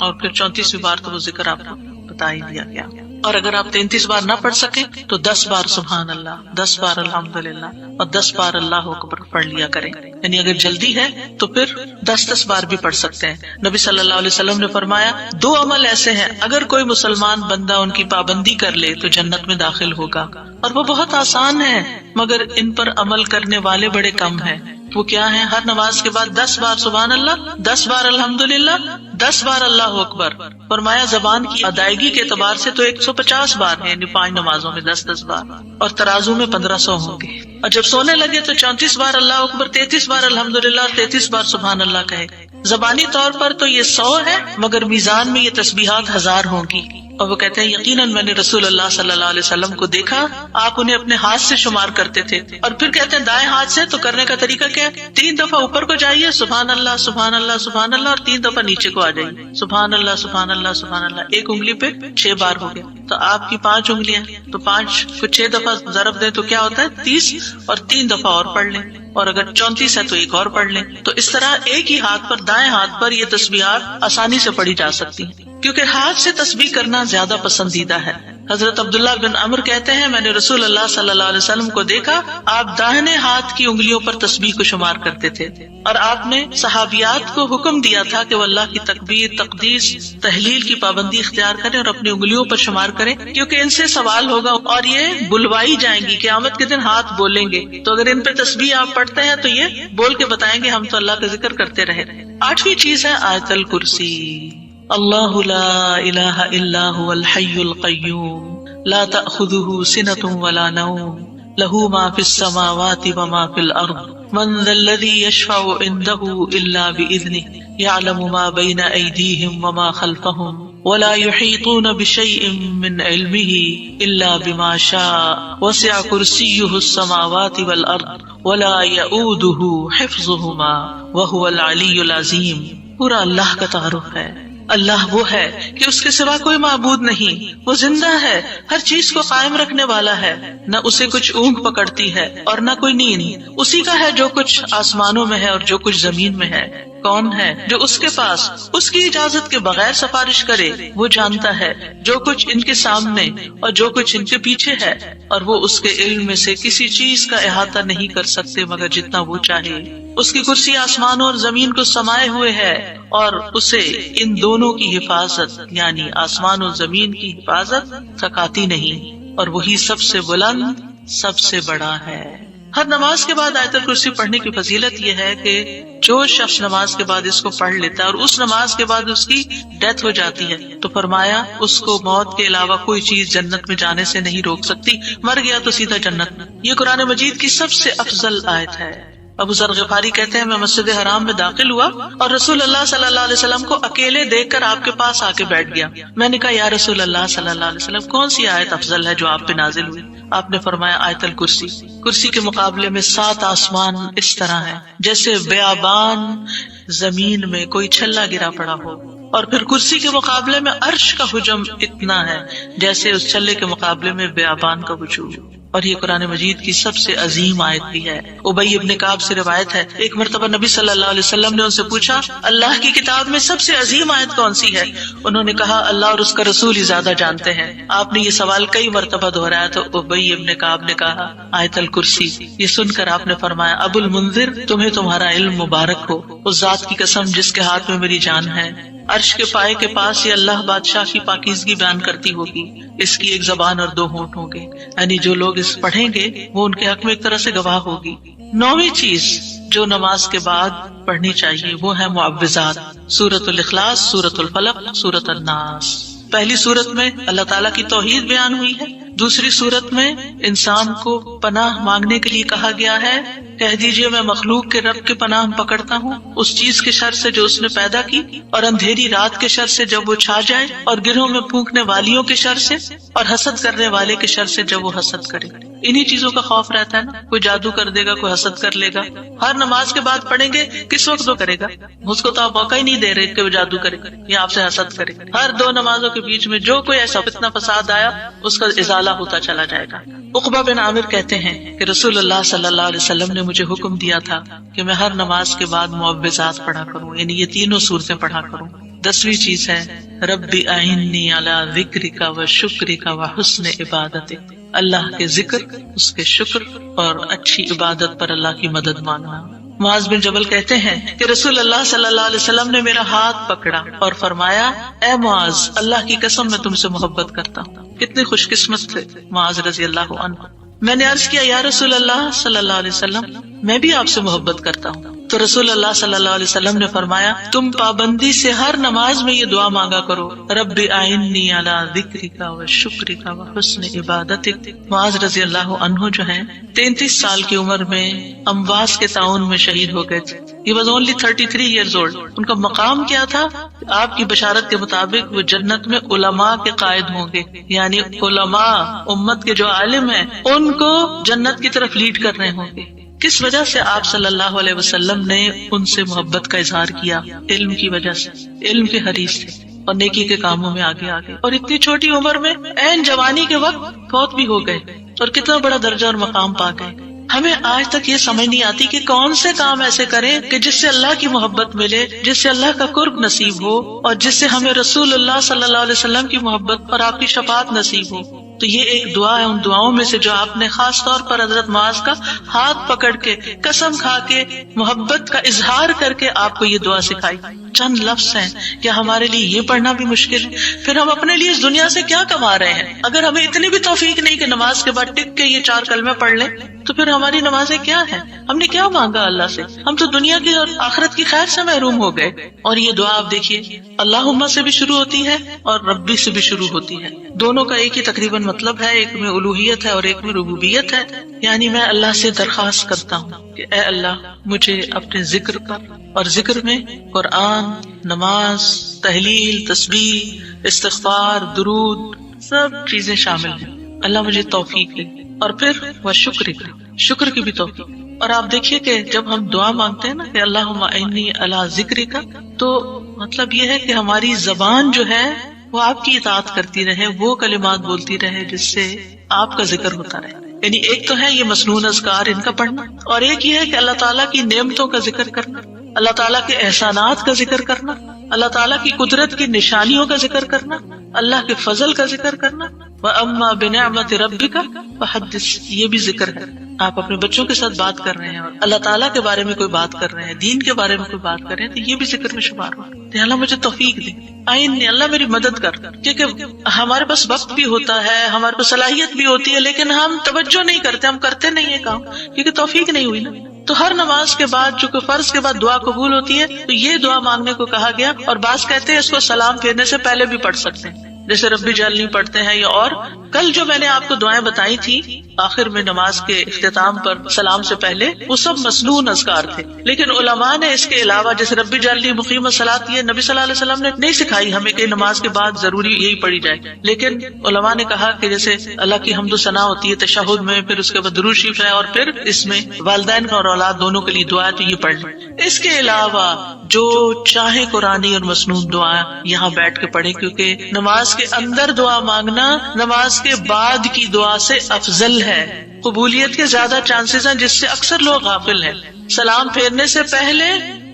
اور پھر 34ویں بار تو وہ ذکر آپ کو بتا ہی دیا گیا۔ اور اگر آپ 33 بار نہ پڑھ سکیں تو 10 بار سبحان اللہ، 10 بار الحمدللہ اور 10 بار اللہ اکبر پڑھ لیا کریں، یعنی اگر جلدی ہے تو پھر 10 بار بھی پڑھ سکتے ہیں۔ نبی صلی اللہ علیہ وسلم نے فرمایا 2 عمل ایسے ہیں اگر کوئی مسلمان بندہ ان کی پابندی کر لے تو جنت میں داخل ہوگا، اور وہ بہت آسان ہے مگر ان پر عمل کرنے والے بڑے کم ہیں۔ وہ کیا ہے؟ ہر نماز کے بعد 10 بار سبحان اللہ، 10 بار الحمدللہ، 10 بار اللہ اکبر۔ فرمایا زبان کی ادائیگی کے اعتبار سے تو 150 بار ہے، یعنی 5 نمازوں میں 10 بار، اور ترازو میں 1500 ہوں گے۔ اور جب سونے لگے تو 34 بار اللہ اکبر، 33 بار الحمدللہ اور 33 بار سبحان اللہ کہے۔ زبانی طور پر تو یہ 100 ہے مگر میزان میں یہ تسبیحات 1000 ہوں گی۔ اور وہ کہتے ہیں یقیناً میں نے رسول اللہ صلی اللہ علیہ وسلم کو دیکھا، آپ انہیں اپنے ہاتھ سے شمار کرتے تھے، اور پھر کہتے ہیں دائیں ہاتھ سے، تو کرنے کا طریقہ کیا ہے؟ 3 دفعہ اوپر کو جائیے سبحان اللہ سبحان اللہ سبحان اللہ، اور 3 دفعہ نیچے کو آ جائیے سبحان اللہ سبحان اللہ سبحان اللہ۔ 1 انگلی پہ 6 بار ہو گیا، تو آپ کی 5 انگلیاں، تو 5 کو 6 دفعہ ضرب دیں تو کیا ہوتا ہے؟ 30، اور 3 دفعہ اور پڑھ لیں، اور اگر 34 ہے تو 1 اور پڑھ لیں۔ تو اس طرح ایک ہی ہاتھ پر، دائیں ہاتھ پر یہ تسبیحات آسانی سے پڑھی جا سکتی ہیں، کیونکہ ہاتھ سے تسبیح کرنا زیادہ پسندیدہ ہے۔ حضرت عبداللہ بن عمر کہتے ہیں میں نے رسول اللہ صلی اللہ علیہ وسلم کو دیکھا، آپ داہنے ہاتھ کی انگلیوں پر تسبیح کو شمار کرتے تھے، اور آپ نے صحابیات کو حکم دیا تھا کہ وہ اللہ کی تکبیر، تقدیس، تحلیل کی پابندی اختیار کریں اور اپنی انگلیوں پر شمار کریں، کیونکہ ان سے سوال ہوگا اور یہ بلوائی جائیں گی، قیامت کے دن ہاتھ بولیں گے، تو اگر ان پہ تسبیح آپ پڑھتے ہیں تو یہ بول کے بتائیں گے ہم تو اللہ کا ذکر کرتے رہے۔ 8ویں چیز ہے آیت الکرسی۔ اللہ لا الہ الا هو الحی القیوم لا تأخذه سنة ولا نوم له ما في السماوات وما في الأرض من ذا الذي يشفع عنده إلا بإذنه يعلم ما بين أيديهم وما خلفهم ولا يحيطون بشيء من علمه إلا بما شاء وسع كرسيه السماوات والأرض ولا يؤوده حفظهما وهو العلي العظيم۔ پورا اللہ کا تعارف ہے۔ اللہ وہ ہے کہ اس کے سوا کوئی معبود نہیں، وہ زندہ ہے، ہر چیز کو قائم رکھنے والا ہے، نہ اسے کچھ اونگ پکڑتی ہے اور نہ کوئی نیند، اسی کا ہے جو کچھ آسمانوں میں ہے اور جو کچھ زمین میں ہے۔ کون ہے جو اس کے پاس اس کی اجازت کے بغیر سفارش کرے؟ وہ جانتا ہے جو کچھ ان کے سامنے اور جو کچھ ان کے پیچھے ہے، اور وہ اس کے علم میں سے کسی چیز کا احاطہ نہیں کر سکتے مگر جتنا وہ چاہے۔ اس کی کرسی آسمانوں اور زمین کو سمائے ہوئے ہے، اور اسے ان دونوں کی حفاظت یعنی آسمان و زمین کی حفاظت تھکاتی نہیں، اور وہی سب سے بلند، سب سے بڑا ہے۔ ہر نماز کے بعد آیت الکرسی پڑھنے کی فضیلت یہ ہے کہ جو شخص نماز کے بعد اس کو پڑھ لیتا ہے اور اس نماز کے بعد اس کی ڈیتھ ہو جاتی ہے تو فرمایا اس کو موت کے علاوہ کوئی چیز جنت میں جانے سے نہیں روک سکتی، مر گیا تو سیدھا جنت میں۔ یہ قرآن مجید کی سب سے افضل آیت ہے۔ ابو ذر غفاری کہتے ہیں میں مسجد حرام میں داخل ہوا اور رسول اللہ صلی اللہ علیہ وسلم کو اکیلے دیکھ کر آپ کے پاس آ کے بیٹھ گیا۔ میں نے کہا یا رسول اللہ صلی اللہ علیہ وسلم کون سی آیت افضل ہے جو آپ پہ نازل ہوئی؟ آپ نے فرمایا آیت الکرسی۔ کرسی کے مقابلے میں 7 آسمان اس طرح ہیں جیسے بیابان زمین میں کوئی چھلا گرا پڑا ہو، اور پھر کرسی کے مقابلے میں عرش کا حجم اتنا ہے جیسے اس چھلے کے مقابلے میں بیابان کا وجود۔ اور یہ قرآن مجید کی سب سے عظیم آیت بھی ہے۔ ابی ابن کعب سے روایت ہے، ایک مرتبہ نبی صلی اللہ علیہ وسلم نے ان سے پوچھا اللہ کی کتاب میں سب سے عظیم آیت کون سی ہے؟ انہوں نے کہا اللہ اور اس کا رسول ہی زیادہ جانتے ہیں۔ آپ نے یہ سوال کئی مرتبہ دہرایا تو ابی ابن کعب نے کہا آیت الکرسی۔ یہ سن کر آپ نے فرمایا ابو المنذر تمہیں تمہارا علم مبارک ہو، اس ذات کی قسم جس کے ہاتھ میں میری جان ہے، عرش کے پائے کے پاس یہ اللہ بادشاہ کی پاکیزگی بیان کرتی ہوگی، اس کی ایک زبان اور دو ہونٹ ہوں گے، یعنی جو لوگ اس پڑھیں گے وہ ان کے حق میں ایک طرح سے گواہ ہوگی۔ 9ویں چیز جو نماز کے بعد پڑھنی چاہیے وہ ہے معوذات، سورۃ الاخلاص، سورۃ الفلق، سورۃ الناس۔ پہلی سورت میں اللہ تعالیٰ کی توحید بیان ہوئی ہے، دوسری سورت میں انسان کو پناہ مانگنے کے لیے کہا گیا ہے، کہہ دیجئے میں مخلوق کے رب کے پناہ پکڑتا ہوں، اس چیز کے شر سے جو اس نے پیدا کی، اور اندھیری رات کے شر سے جب وہ چھا جائے، اور گرہوں میں پھونکنے والیوں کے شر سے، اور حسد کرنے والے کے شر سے جب وہ حسد کرے۔ انہی چیزوں کا خوف رہتا ہے نا، کوئی جادو کر دے گا، کوئی حسد کر لے گا۔ ہر نماز کے بعد پڑھیں گے، کس وقت وہ کرے گا؟ اس کو تو آپ موقع ہی نہیں دے رہے کہ وہ جادو کرے یا آپ سے حسد کرے۔ ہر 2 نمازوں کے بیچ میں جو کوئی ایسا فتنہ فساد آیا اس کا ازالہ ہوتا چلا جائے گا۔ عقبہ بن عامر کہتے ہیں کہ رسول اللہ صلی اللہ علیہ وسلم نے مجھے حکم دیا تھا کہ میں ہر نماز کے بعد معوذات پڑھا کروں، یعنی یہ تینوں صورتیں پڑھا کروں۔ 10ویں چیز ہے رب اعنی علی ذکرک و شکرک و حسن عبادتک، اللہ کے ذکر، اس کے شکر اور اچھی عبادت پر اللہ کی مدد مانگنا۔ معاذ بن جبل کہتے ہیں کہ رسول اللہ صلی اللہ علیہ وسلم نے میرا ہاتھ پکڑا اور فرمایا اے معاذ اللہ کی قسم میں تم سے محبت کرتا ہوں۔ کتنے خوش قسمت تھے معاذ رضی اللہ عنہ۔ میں نے عرض کیا یا رسول اللہ صلی اللہ علیہ وسلم میں بھی آپ سے محبت کرتا ہوں، تو رسول اللہ صلی اللہ علیہ وسلم نے فرمایا تم پابندی سے ہر نماز میں یہ دعا مانگا کرو رب اعنی علی ذکرک و شکرک و حسن عبادتک۔ معاذ رضی اللہ عنہ جو ہیں 33 سال کی عمر میں امواس کے طاعون میں شہید ہو گئے تھے۔ He was only 33 years old۔ ان کا مقام کیا تھا؟ آپ کی بشارت کے مطابق وہ جنت میں علماء کے قائد ہوں گے، یعنی علماء امت کے جو عالم ہیں ان کو جنت کی طرف لیڈ کر رہے ہوں گے۔ کس وجہ سے آپ صلی اللہ علیہ وسلم نے ان سے محبت کا اظہار کیا؟ علم کی وجہ سے، علم کے حریص تھے اور نیکی کے کاموں میں آگے آگے، اور اتنی چھوٹی عمر میں عین جوانی کے وقت فوت بھی ہو گئے اور کتنا بڑا درجہ اور مقام پا گئے۔ ہمیں آج تک یہ سمجھ نہیں آتی کہ کون سے کام ایسے کریں کہ جس سے اللہ کی محبت ملے، جس سے اللہ کا قرب نصیب ہو، اور جس سے ہمیں رسول اللہ صلی اللہ علیہ وسلم کی محبت اور آپ کی شفاعت نصیب ہو۔ تو یہ ایک دعا ہے ان دعاؤں میں سے جو آپ نے خاص طور پر حضرت معاذ کا ہاتھ پکڑ کے قسم کھا کے محبت کا اظہار کر کے آپ کو یہ دعا سکھائی۔ چند لفظ ہیں، کیا ہمارے لیے یہ پڑھنا بھی مشکل ہے؟ پھر ہم اپنے لیے اس دنیا سے کیا کما رہے ہیں؟ اگر ہمیں اتنی بھی توفیق نہیں کہ نماز کے بعد ٹک کے یہ 4 کلمے پڑھ لیں تو پھر ہماری نمازیں کیا ہیں؟ ہم نے کیا مانگا اللہ سے؟ ہم تو دنیا کی اور آخرت کی خیر سے محروم ہو گئے۔ اور یہ دعا آپ دیکھیے اللہم سے بھی شروع ہوتی ہے اور ربی سے بھی شروع ہوتی ہے، دونوں کا ایک ہی تقریباً مطلب ہے، ایک میں الوہیت ہے اور ایک میں ربوبیت ہے۔ یعنی میں اللہ سے درخواست کرتا ہوں کہ اے اللہ مجھے اپنے ذکر پر، اور ذکر میں قرآن، نماز، تحلیل، تسبیح، استغفار، درود، سب چیزیں شامل ہیں، اللہ مجھے توفیق دے، اور پھر وہ شکر کی بھی توفیق۔ اور آپ دیکھیے کہ جب ہم دعا مانگتے ہیں نا کہ اللہم اعنی علی ذکرک، تو مطلب یہ ہے کہ ہماری زبان جو ہے وہ آپ کی اطاعت کرتی رہے، وہ کلمات بولتی رہے جس سے آپ کا ذکر ہوتا رہے۔ یعنی ایک تو ہے یہ مسنون اذکار ان کا پڑھنا، اور ایک یہ ہے کہ اللہ تعالیٰ کی نعمتوں کا ذکر کرنا، اللہ تعالیٰ کے احسانات کا ذکر کرنا، اللہ تعالیٰ کی قدرت کی نشانیوں کا ذکر کرنا، اللہ کے فضل کا ذکر کرنا۔ وَأَمَّا بِنِعْمَةِ رَبِّكَ فَحَدِّثْ، یہ بھی ذکر ہے۔ آپ اپنے بچوں کے ساتھ بات کر رہے ہیں اور اللہ تعالیٰ کے بارے میں کوئی بات کر رہے ہیں، دین کے بارے میں کوئی بات کر رہے ہیں، تو یہ بھی ذکر میں شمار ہوا۔ اللہ مجھے توفیق دے، اللہ میری مدد کر، کیونکہ ہمارے پاس وقت بھی ہوتا ہے، ہمارے پاس صلاحیت بھی ہوتی ہے، لیکن ہم توجہ نہیں کرتے، ہم کرتے نہیں ہے کام، کیونکہ توفیق نہیں ہوئی نا۔ تو ہر نماز کے بعد چونکہ فرض کے بعد دعا قبول ہوتی ہے تو یہ دعا مانگنے کو کہا گیا، اور بعض کہتے ہیں اس کو سلام پھیرنے سے پہلے بھی پڑھ سکتے ہیں، جیسے ربی جعلنی پڑھتے ہیں، یا اور کل جو میں نے آپ کو دعائیں بتائی تھی آخر میں نماز کے اختتام پر سلام سے پہلے، وہ سب مسنون اذکار تھے، لیکن علماء نے اس کے علاوہ جیسے ربی جعلنی مقیم الصلاۃ، یہ نبی صلی اللہ علیہ وسلم نے نہیں سکھائی ہمیں کہ نماز کے بعد ضروری یہی پڑھی جائے، لیکن علماء نے کہا کہ جیسے اللہ کی حمد و ثنا ہوتی ہے تشہد میں، پھر اس کے بعد درود شریف ہے، اور پھر اس میں والدین اور اولاد دونوں کے لیے دعا ہے تو یہ پڑھ لیں۔ اس کے علاوہ جو چاہے قرآنی اور مسنون دعا یہاں بیٹھ کے پڑھے، کیونکہ نماز کے اندر دعا مانگنا نماز کے بعد کی دعا سے افضل ہے. قبولیت کے زیادہ چانسز ہیں جس سے اکثر لوگ غافل ہیں. سلام پھیرنے سے پہلے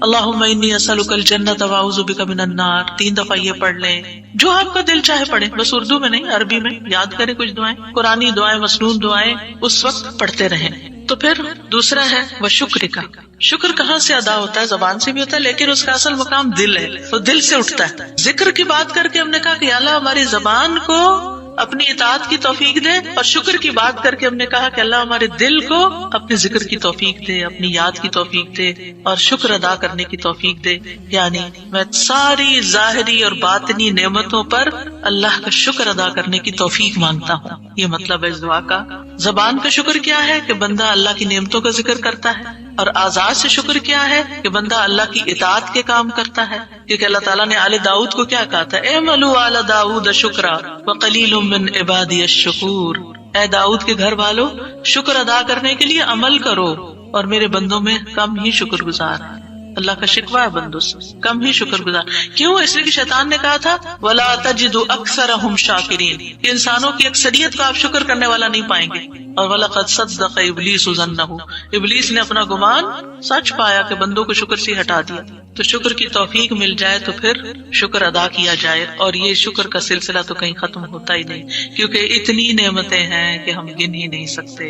اللہم انی اسألک الجنۃ واعوذ بک من النار 3 دفعہ یہ پڑھ لیں. جو آپ کا دل چاہے پڑھیں، بس اردو میں نہیں، عربی میں یاد کریں کچھ دعائیں، قرآنی دعائیں، مسنون دعائیں اس وقت پڑھتے رہیں. تو پھر دوسرا ہے وہ شکر کا. شکر کہاں سے ادا ہوتا ہے؟ زبان سے بھی ہوتا ہے، لیکن اس کا اصل مقام دل ہے، وہ دل سے اٹھتا ہے. ذکر کی بات کر کے ہم نے کہا کہ اللہ ہماری زبان کو اپنی اطاعت کی توفیق دے، اور شکر کی بات کر کے ہم نے کہا کہ اللہ ہمارے دل کو اپنے ذکر کی توفیق دے، اپنی یاد کی توفیق دے اور شکر ادا کرنے کی توفیق دے. یعنی میں ساری ظاہری اور باطنی نعمتوں پر اللہ کا شکر ادا کرنے کی توفیق مانگتا ہوں. یہ مطلب ہے اس دعا کا. زبان کا شکر کیا ہے کہ بندہ اللہ کی نعمتوں کا ذکر کرتا ہے، اور اعضاء سے شکر کیا ہے کہ بندہ اللہ کی اطاعت کے کام کرتا ہے. کیونکہ اللہ تعالیٰ نے آل داؤد کو کیا کہا تھا؟ اعملوا آل داؤد شکرا وقلیل من عبادی الشکور. اے داؤد کے گھر والو، شکر ادا کرنے کے لیے عمل کرو، اور میرے بندوں میں کم ہی شکر گزار ہیں. اللہ کا شکوہ ہے بندوں سے، کم ہی شکر گزار. کیوں؟ اس لیے کہ شیطان نے کہا تھا وَلَا تَجِدُ أَكْثَرَهُمْ شَاكِرِينَ، کہ انسانوں کی اکثریت کو آپ شکر کرنے والا نہیں پائیں گے. اور وَلَقَدْ صَدَّقَ إِبْلِيسُ ظَنَّهُ، ابلیس نے اپنا گمان سچ پایا کہ بندوں کو شکر سے ہٹا دیا. تو شکر کی توفیق مل جائے تو پھر شکر ادا کیا جائے، اور یہ شکر کا سلسلہ تو کہیں ختم ہوتا ہی نہیں، کیونکہ اتنی نعمتیں ہیں کہ ہم گن ہی نہیں سکتے.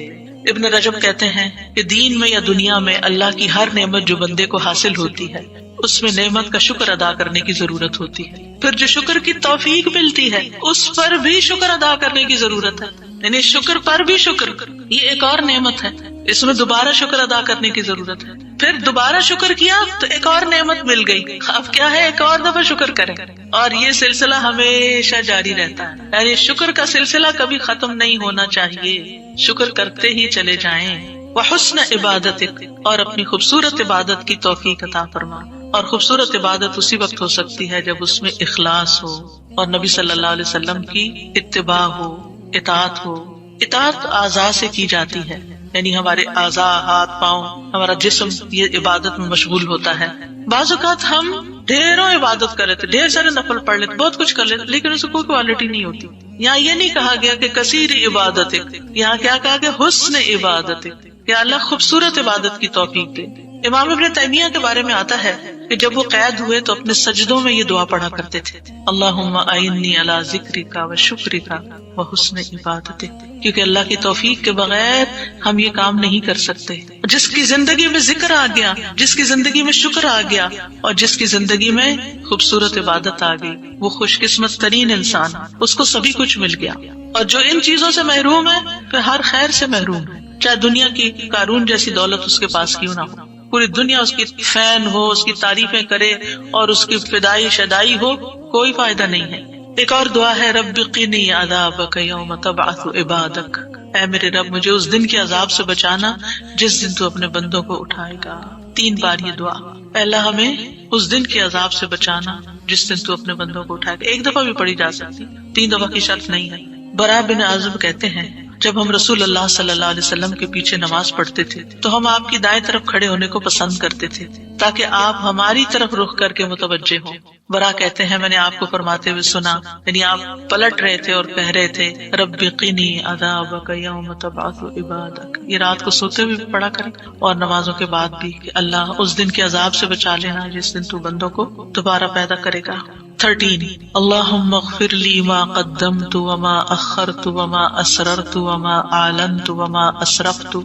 ابن رجب کہتے ہیں کہ دین میں یا دنیا میں اللہ کی ہر نعمت جو بندے کو حاصل ہوتی ہے اس میں نعمت کا شکر ادا کرنے کی ضرورت ہوتی ہے. پھر جو شکر کی توفیق ملتی ہے اس پر بھی شکر ادا کرنے کی ضرورت ہے. یعنی شکر پر بھی شکر، یہ ایک اور نعمت ہے، اس میں دوبارہ شکر ادا کرنے کی ضرورت ہے. پھر دوبارہ شکر کیا تو ایک اور نعمت مل گئی، اب کیا ہے؟ ایک اور دفعہ شکر کریں، اور یہ سلسلہ ہمیشہ جاری رہتا ہے. یعنی شکر کا سلسلہ کبھی ختم نہیں ہونا چاہیے، شکر کرتے ہی چلے جائیں. وحسن عبادتک، اور اپنی خوبصورت عبادت کی توفیق عطا فرما. اور خوبصورت عبادت اسی وقت ہو سکتی ہے جب اس میں اخلاص ہو اور نبی صلی اللہ علیہ وسلم کی اتباع ہو، اطاعت ہو. اطاعت اعضاء سے کی جاتی ہے، یعنی ہمارے اعضاء، ہاتھ، پاؤں، ہمارا جسم یہ عبادت میں مشغول ہوتا ہے. بعض اوقات ہم ڈھیروں عبادت کر لیتے، ڈھیر سارے نفل پڑھ لیتے، بہت کچھ کر لیتے، لیکن اس کو کوئی کوالٹی نہیں ہوتی. یہاں یہ نہیں کہا گیا کہ کثیر عبادت، یہاں کیا کہا گیا؟ حسن عبادت، کہ اللہ خوبصورت عبادت کی توفیق دے. امام ابن تیمیہ کے بارے میں آتا ہے کہ جب وہ قید ہوئے تو اپنے سجدوں میں یہ دعا پڑھا کرتے تھے، اللہم اعنی علی ذکرک و شکرک و حسن عبادتک، کیونکہ اللہ کی توفیق کے بغیر ہم یہ کام نہیں کر سکتے. جس کی زندگی میں ذکر آ گیا، جس کی زندگی میں شکر آ گیا، اور جس کی زندگی میں خوبصورت عبادت آ گئی، وہ خوش قسمت ترین انسان، اس کو سبھی کچھ مل گیا. اور جو ان چیزوں سے محروم ہے پھر ہر خیر سے محروم ہے، چاہے دنیا کی قارون جیسی دولت اس کے پاس کیوں نہ ہو، پوری دنیا اس کی فین ہو، اس کی تعریفیں کرے اور اس کی فدائی شدائی ہو، کوئی فائدہ نہیں ہے. ایک اور دعا ہے رب قنی عذابک یوم تبعث عبادک، اے میرے رب مجھے اس دن کے عذاب سے بچانا جس دن تو اپنے بندوں کو اٹھائے گا. 3 بار یہ دعا، اللہ ہمیں اس دن کے عذاب سے بچانا جس دن تو اپنے بندوں کو اٹھائے گا. 1 دفعہ بھی پڑھی جا سکتی، 3 دفعہ کی شرط نہیں ہے. برا بن عازب کہتے ہیں جب ہم رسول اللہ صلی اللہ علیہ وسلم کے پیچھے نماز پڑھتے تھے تو ہم آپ کی دائیں طرف کھڑے ہونے کو پسند کرتے تھے تاکہ آپ ہماری طرف رخ کر کے متوجہ ہوں. برا کہتے ہیں میں نے آپ کو فرماتے ہوئے سنا، یعنی آپ پلٹ رہے تھے اور کہہ رہے تھے رب قنی عذابک یوم تبعث عبادک. یہ رات کو سوتے ہوئے پڑھا کریں اور نمازوں کے بعد بھی کہ اللہ اس دن کے عذاب سے بچا لینا جس دن تو بندوں کو دوبارہ پیدا کرے گا. 13 اللہم اغفر لی ما قدمت وما اخرت وما اسررت وما اعلنت وما اسرفت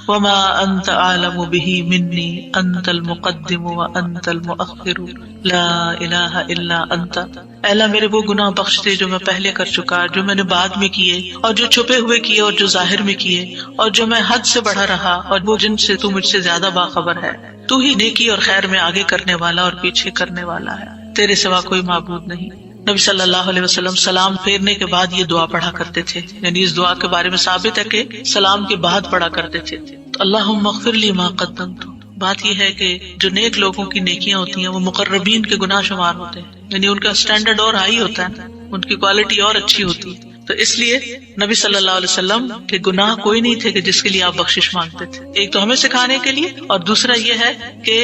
وما انت اعلم به منی انت المقدم وانت المؤخر لا الہ الا انت. اے اللہ میرے وہ گناہ بخش دے جو میں پہلے کر چکا، جو میں نے بعد میں کیے، اور جو چھپے ہوئے کیے اور جو ظاہر میں کیے، اور جو میں حد سے بڑھا رہا اور وہ جن سے تو مجھ سے زیادہ باخبر ہے. تو ہی نیکی اور خیر میں آگے کرنے والا اور پیچھے کرنے والا ہے، تیرے سوا کوئی معبود نہیں. نبی صلی اللہ علیہ وسلم سلام پھیرنے کے بعد یہ دعا پڑھا کرتے تھے، یعنی اس دعا کے بارے میں ثابت ہے کہ سلام کے بعد پڑھا کرتے تھے. اللہم اغفر لی ما قدمت. بات یہ ہے کہ جو نیک لوگوں کی نیکیاں ہوتی ہیں وہ مقربین کے گناہ شمار ہوتے ہیں، یعنی ان کا سٹینڈرڈ اور ہائی ہوتا ہے، ان کی کوالٹی اور اچھی ہوتی ہے. تو اس لیے نبی صلی اللہ علیہ وسلم کے گناہ کوئی نہیں تھے کہ جس کے لیے آپ بخشش مانگتے تھے. ایک تو ہمیں سکھانے کے لیے، اور دوسرا یہ ہے کہ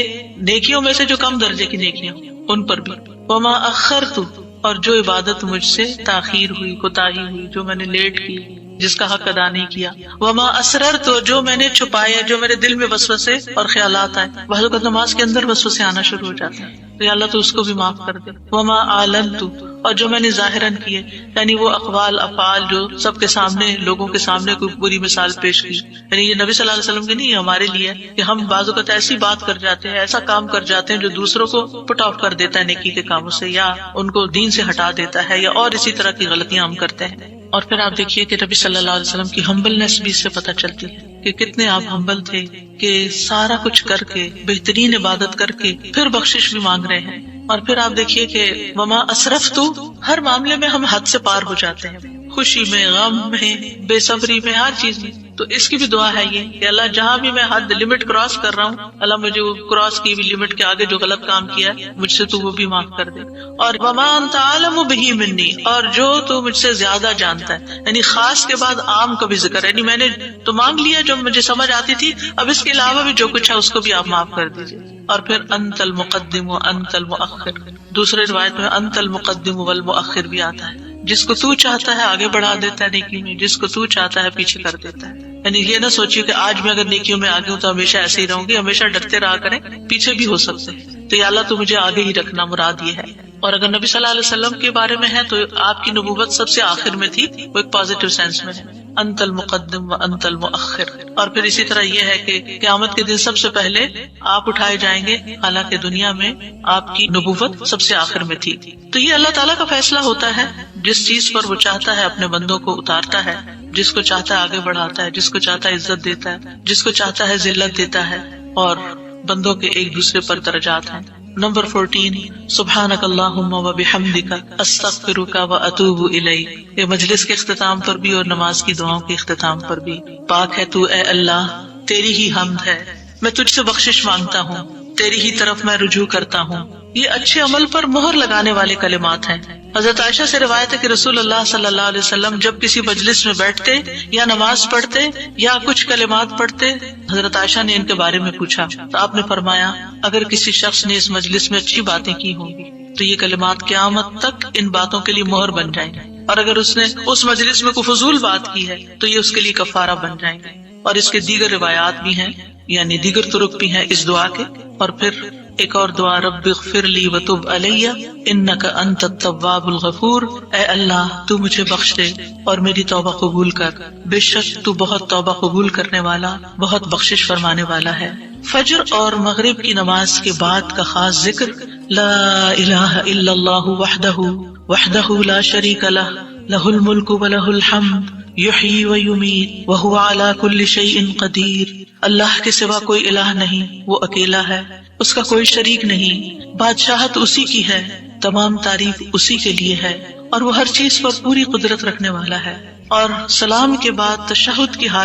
نیکیوں میں سے جو کم درجے کی نیکیاں ان پر بھی. وما اخرت، اور جو عبادت مجھ سے تاخیر ہوئی، کوتاہی ہوئی، جو میں نے لیٹ کی، جس کا حق ادا نہیں کیا، وما اسررت، جو میں نے چھپایا، جو میرے دل میں وسوسے اور خیالات آئے، بعض اوقات نماز کے اندر وسوسے آنا شروع ہو جاتے ہیں، تو یا اللہ تو اس کو بھی معاف کر دے، وما اعلنت، اور جو میں نے ظاہراً کیے، یعنی وہ اقوال افعال جو سب کے سامنے، لوگوں کے سامنے کوئی بری مثال پیش کی، یعنی یہ نبی صلی اللہ علیہ وسلم کے نہیں، یہ ہمارے لیے کہ ہم بعض اوقات ایسی بات کر جاتے ہیں، ایسا کام کر جاتے ہیں جو دوسروں کو پٹ آف کر دیتا ہے نیکی کے کاموں سے، یا ان کو دین سے ہٹا دیتا ہے، یا اور اسی طرح کی غلطیاں ہم کرتے ہیں۔ اور پھر آپ دیکھیے کہ نبی صلی اللہ علیہ وسلم کی ہمبلنس بھی اس سے پتہ چلتی ہے کہ کتنے آپ ہمبل تھے، کہ سارا کچھ کر کے، بہترین عبادت کر کے پھر بخشش بھی مانگ رہے ہیں۔ اور پھر آپ دیکھیے کہ وما اسرفت، ہر معاملے میں ہم حد سے پار ہو جاتے ہیں، خوشی میں، غم میں، بے صبری میں، ہر چیز میں۔ تو اس کی بھی دعا ہے یہ کہ اللہ جہاں بھی میں حد لمٹ کراس کر رہا ہوں، اللہ مجھے وہ کراس کی ہوئی لمٹ کے آگے جو غلط کام کیا ہے مجھ سے تو وہ بھی معاف کر دے۔ اور وما انت اعلم بہ منی، اور جو تو مجھ سے زیادہ جانتا ہے، یعنی خاص کے بعد عام کا بھی ذکر ہے، یعنی میں نے تو مانگ لیا جو مجھے سمجھ آتی تھی، اب اس کے علاوہ بھی جو کچھ ہے اس کو بھی آپ معاف کر دیجیے۔ اور پھر انت المقدم و انت المؤخر، دوسرے روایت میں انت المقدم والمؤخر بھی آتا ہے، جس کو تو چاہتا ہے آگے بڑھا دیتا ہے نیکی میں، جس کو تو چاہتا ہے پیچھے کر دیتا ہے۔ یعنی یہ نہ سوچیے کہ آج میں اگر نیکیوں میں آگے ہوں تو ہمیشہ ایسے ہی رہوں گی، ہمیشہ ڈرتے رہا کریں، پیچھے بھی ہو سکتے ہیں، تو یا اللہ تو مجھے آگے ہی رکھنا، مراد یہ ہے۔ اور اگر نبی صلی اللہ علیہ وسلم کے بارے میں ہے تو آپ کی نبوت سب سے آخر میں تھی، وہ ایک پازیٹیو سینس میں ہے، انت المقدم و انت المؤخر۔ اور پھر اسی طرح یہ ہے کہ قیامت کے دن سب سے پہلے آپ اٹھائے جائیں گے، حالانکہ دنیا میں آپ کی نبوت سب سے آخر میں تھی۔ تو یہ اللہ تعالیٰ کا فیصلہ ہوتا ہے، جس چیز پر وہ چاہتا ہے اپنے بندوں کو اتارتا ہے، جس کو چاہتا ہے آگے بڑھاتا ہے، جس کو چاہتا ہے عزت دیتا ہے، جس کو چاہتا ہے ذلت دیتا ہے، اور بندوں کے ایک دوسرے پر درجات ہیں۔ نمبر 14، سبحانک اللہم و بحمدک استغفرک و اتوب الیک۔ یہ مجلس کے اختتام پر بھی اور نماز کی دعاؤں کے اختتام پر بھی، پاک ہے تو اے اللہ، تیری ہی حمد ہے، میں تجھ سے بخشش مانگتا ہوں، تیری ہی طرف میں رجوع کرتا ہوں۔ یہ اچھے عمل پر مہر لگانے والے کلمات ہیں۔ حضرت عائشہ سے روایت ہے کہ رسول اللہ صلی اللہ علیہ وسلم جب کسی مجلس میں بیٹھتے یا نماز پڑھتے یا کچھ کلمات پڑھتے، حضرت عائشہ نے ان کے بارے میں پوچھا تو آپ نے فرمایا، اگر کسی شخص نے اس مجلس میں اچھی باتیں کی ہوں گی تو یہ کلمات قیامت تک ان باتوں کے لیے مہر بن جائیں گے، اور اگر اس نے اس مجلس میں کوئی فضول بات کی ہے تو یہ اس کے لیے کفارہ بن جائیں گے۔ اور اس کے دیگر روایات بھی ہیں، یعنی دیگر طرق بھی ہیں اس دعا کے۔ اور پھر ایک اور دعا، رب اغفر لی وتب علی انک انت التواب الغفور، اے اللہ تو مجھے بخش دے اور میری توبہ قبول کر، بے شک تو بہت توبہ قبول کرنے والا، بہت بخشش فرمانے والا ہے۔ فجر اور مغرب کی نماز کے بعد کا خاص ذکر، لا الہ الا اللہ وحدہ لا شریک لہ، لہ الملک ولہ الحمد، یحیی و یمیت وہو علی کل شیء قدیر۔ اللہ کے سوا کوئی الہ نہیں، وہ اکیلا ہے، اس کا کوئی شریک نہیں، بادشاہت اسی کی ہے، تمام تعریف اسی کے لیے ہے، اور وہ ہر چیز پر پوری قدرت رکھنے والا ہے۔ اور سلام کے بعد تشہد کی حالت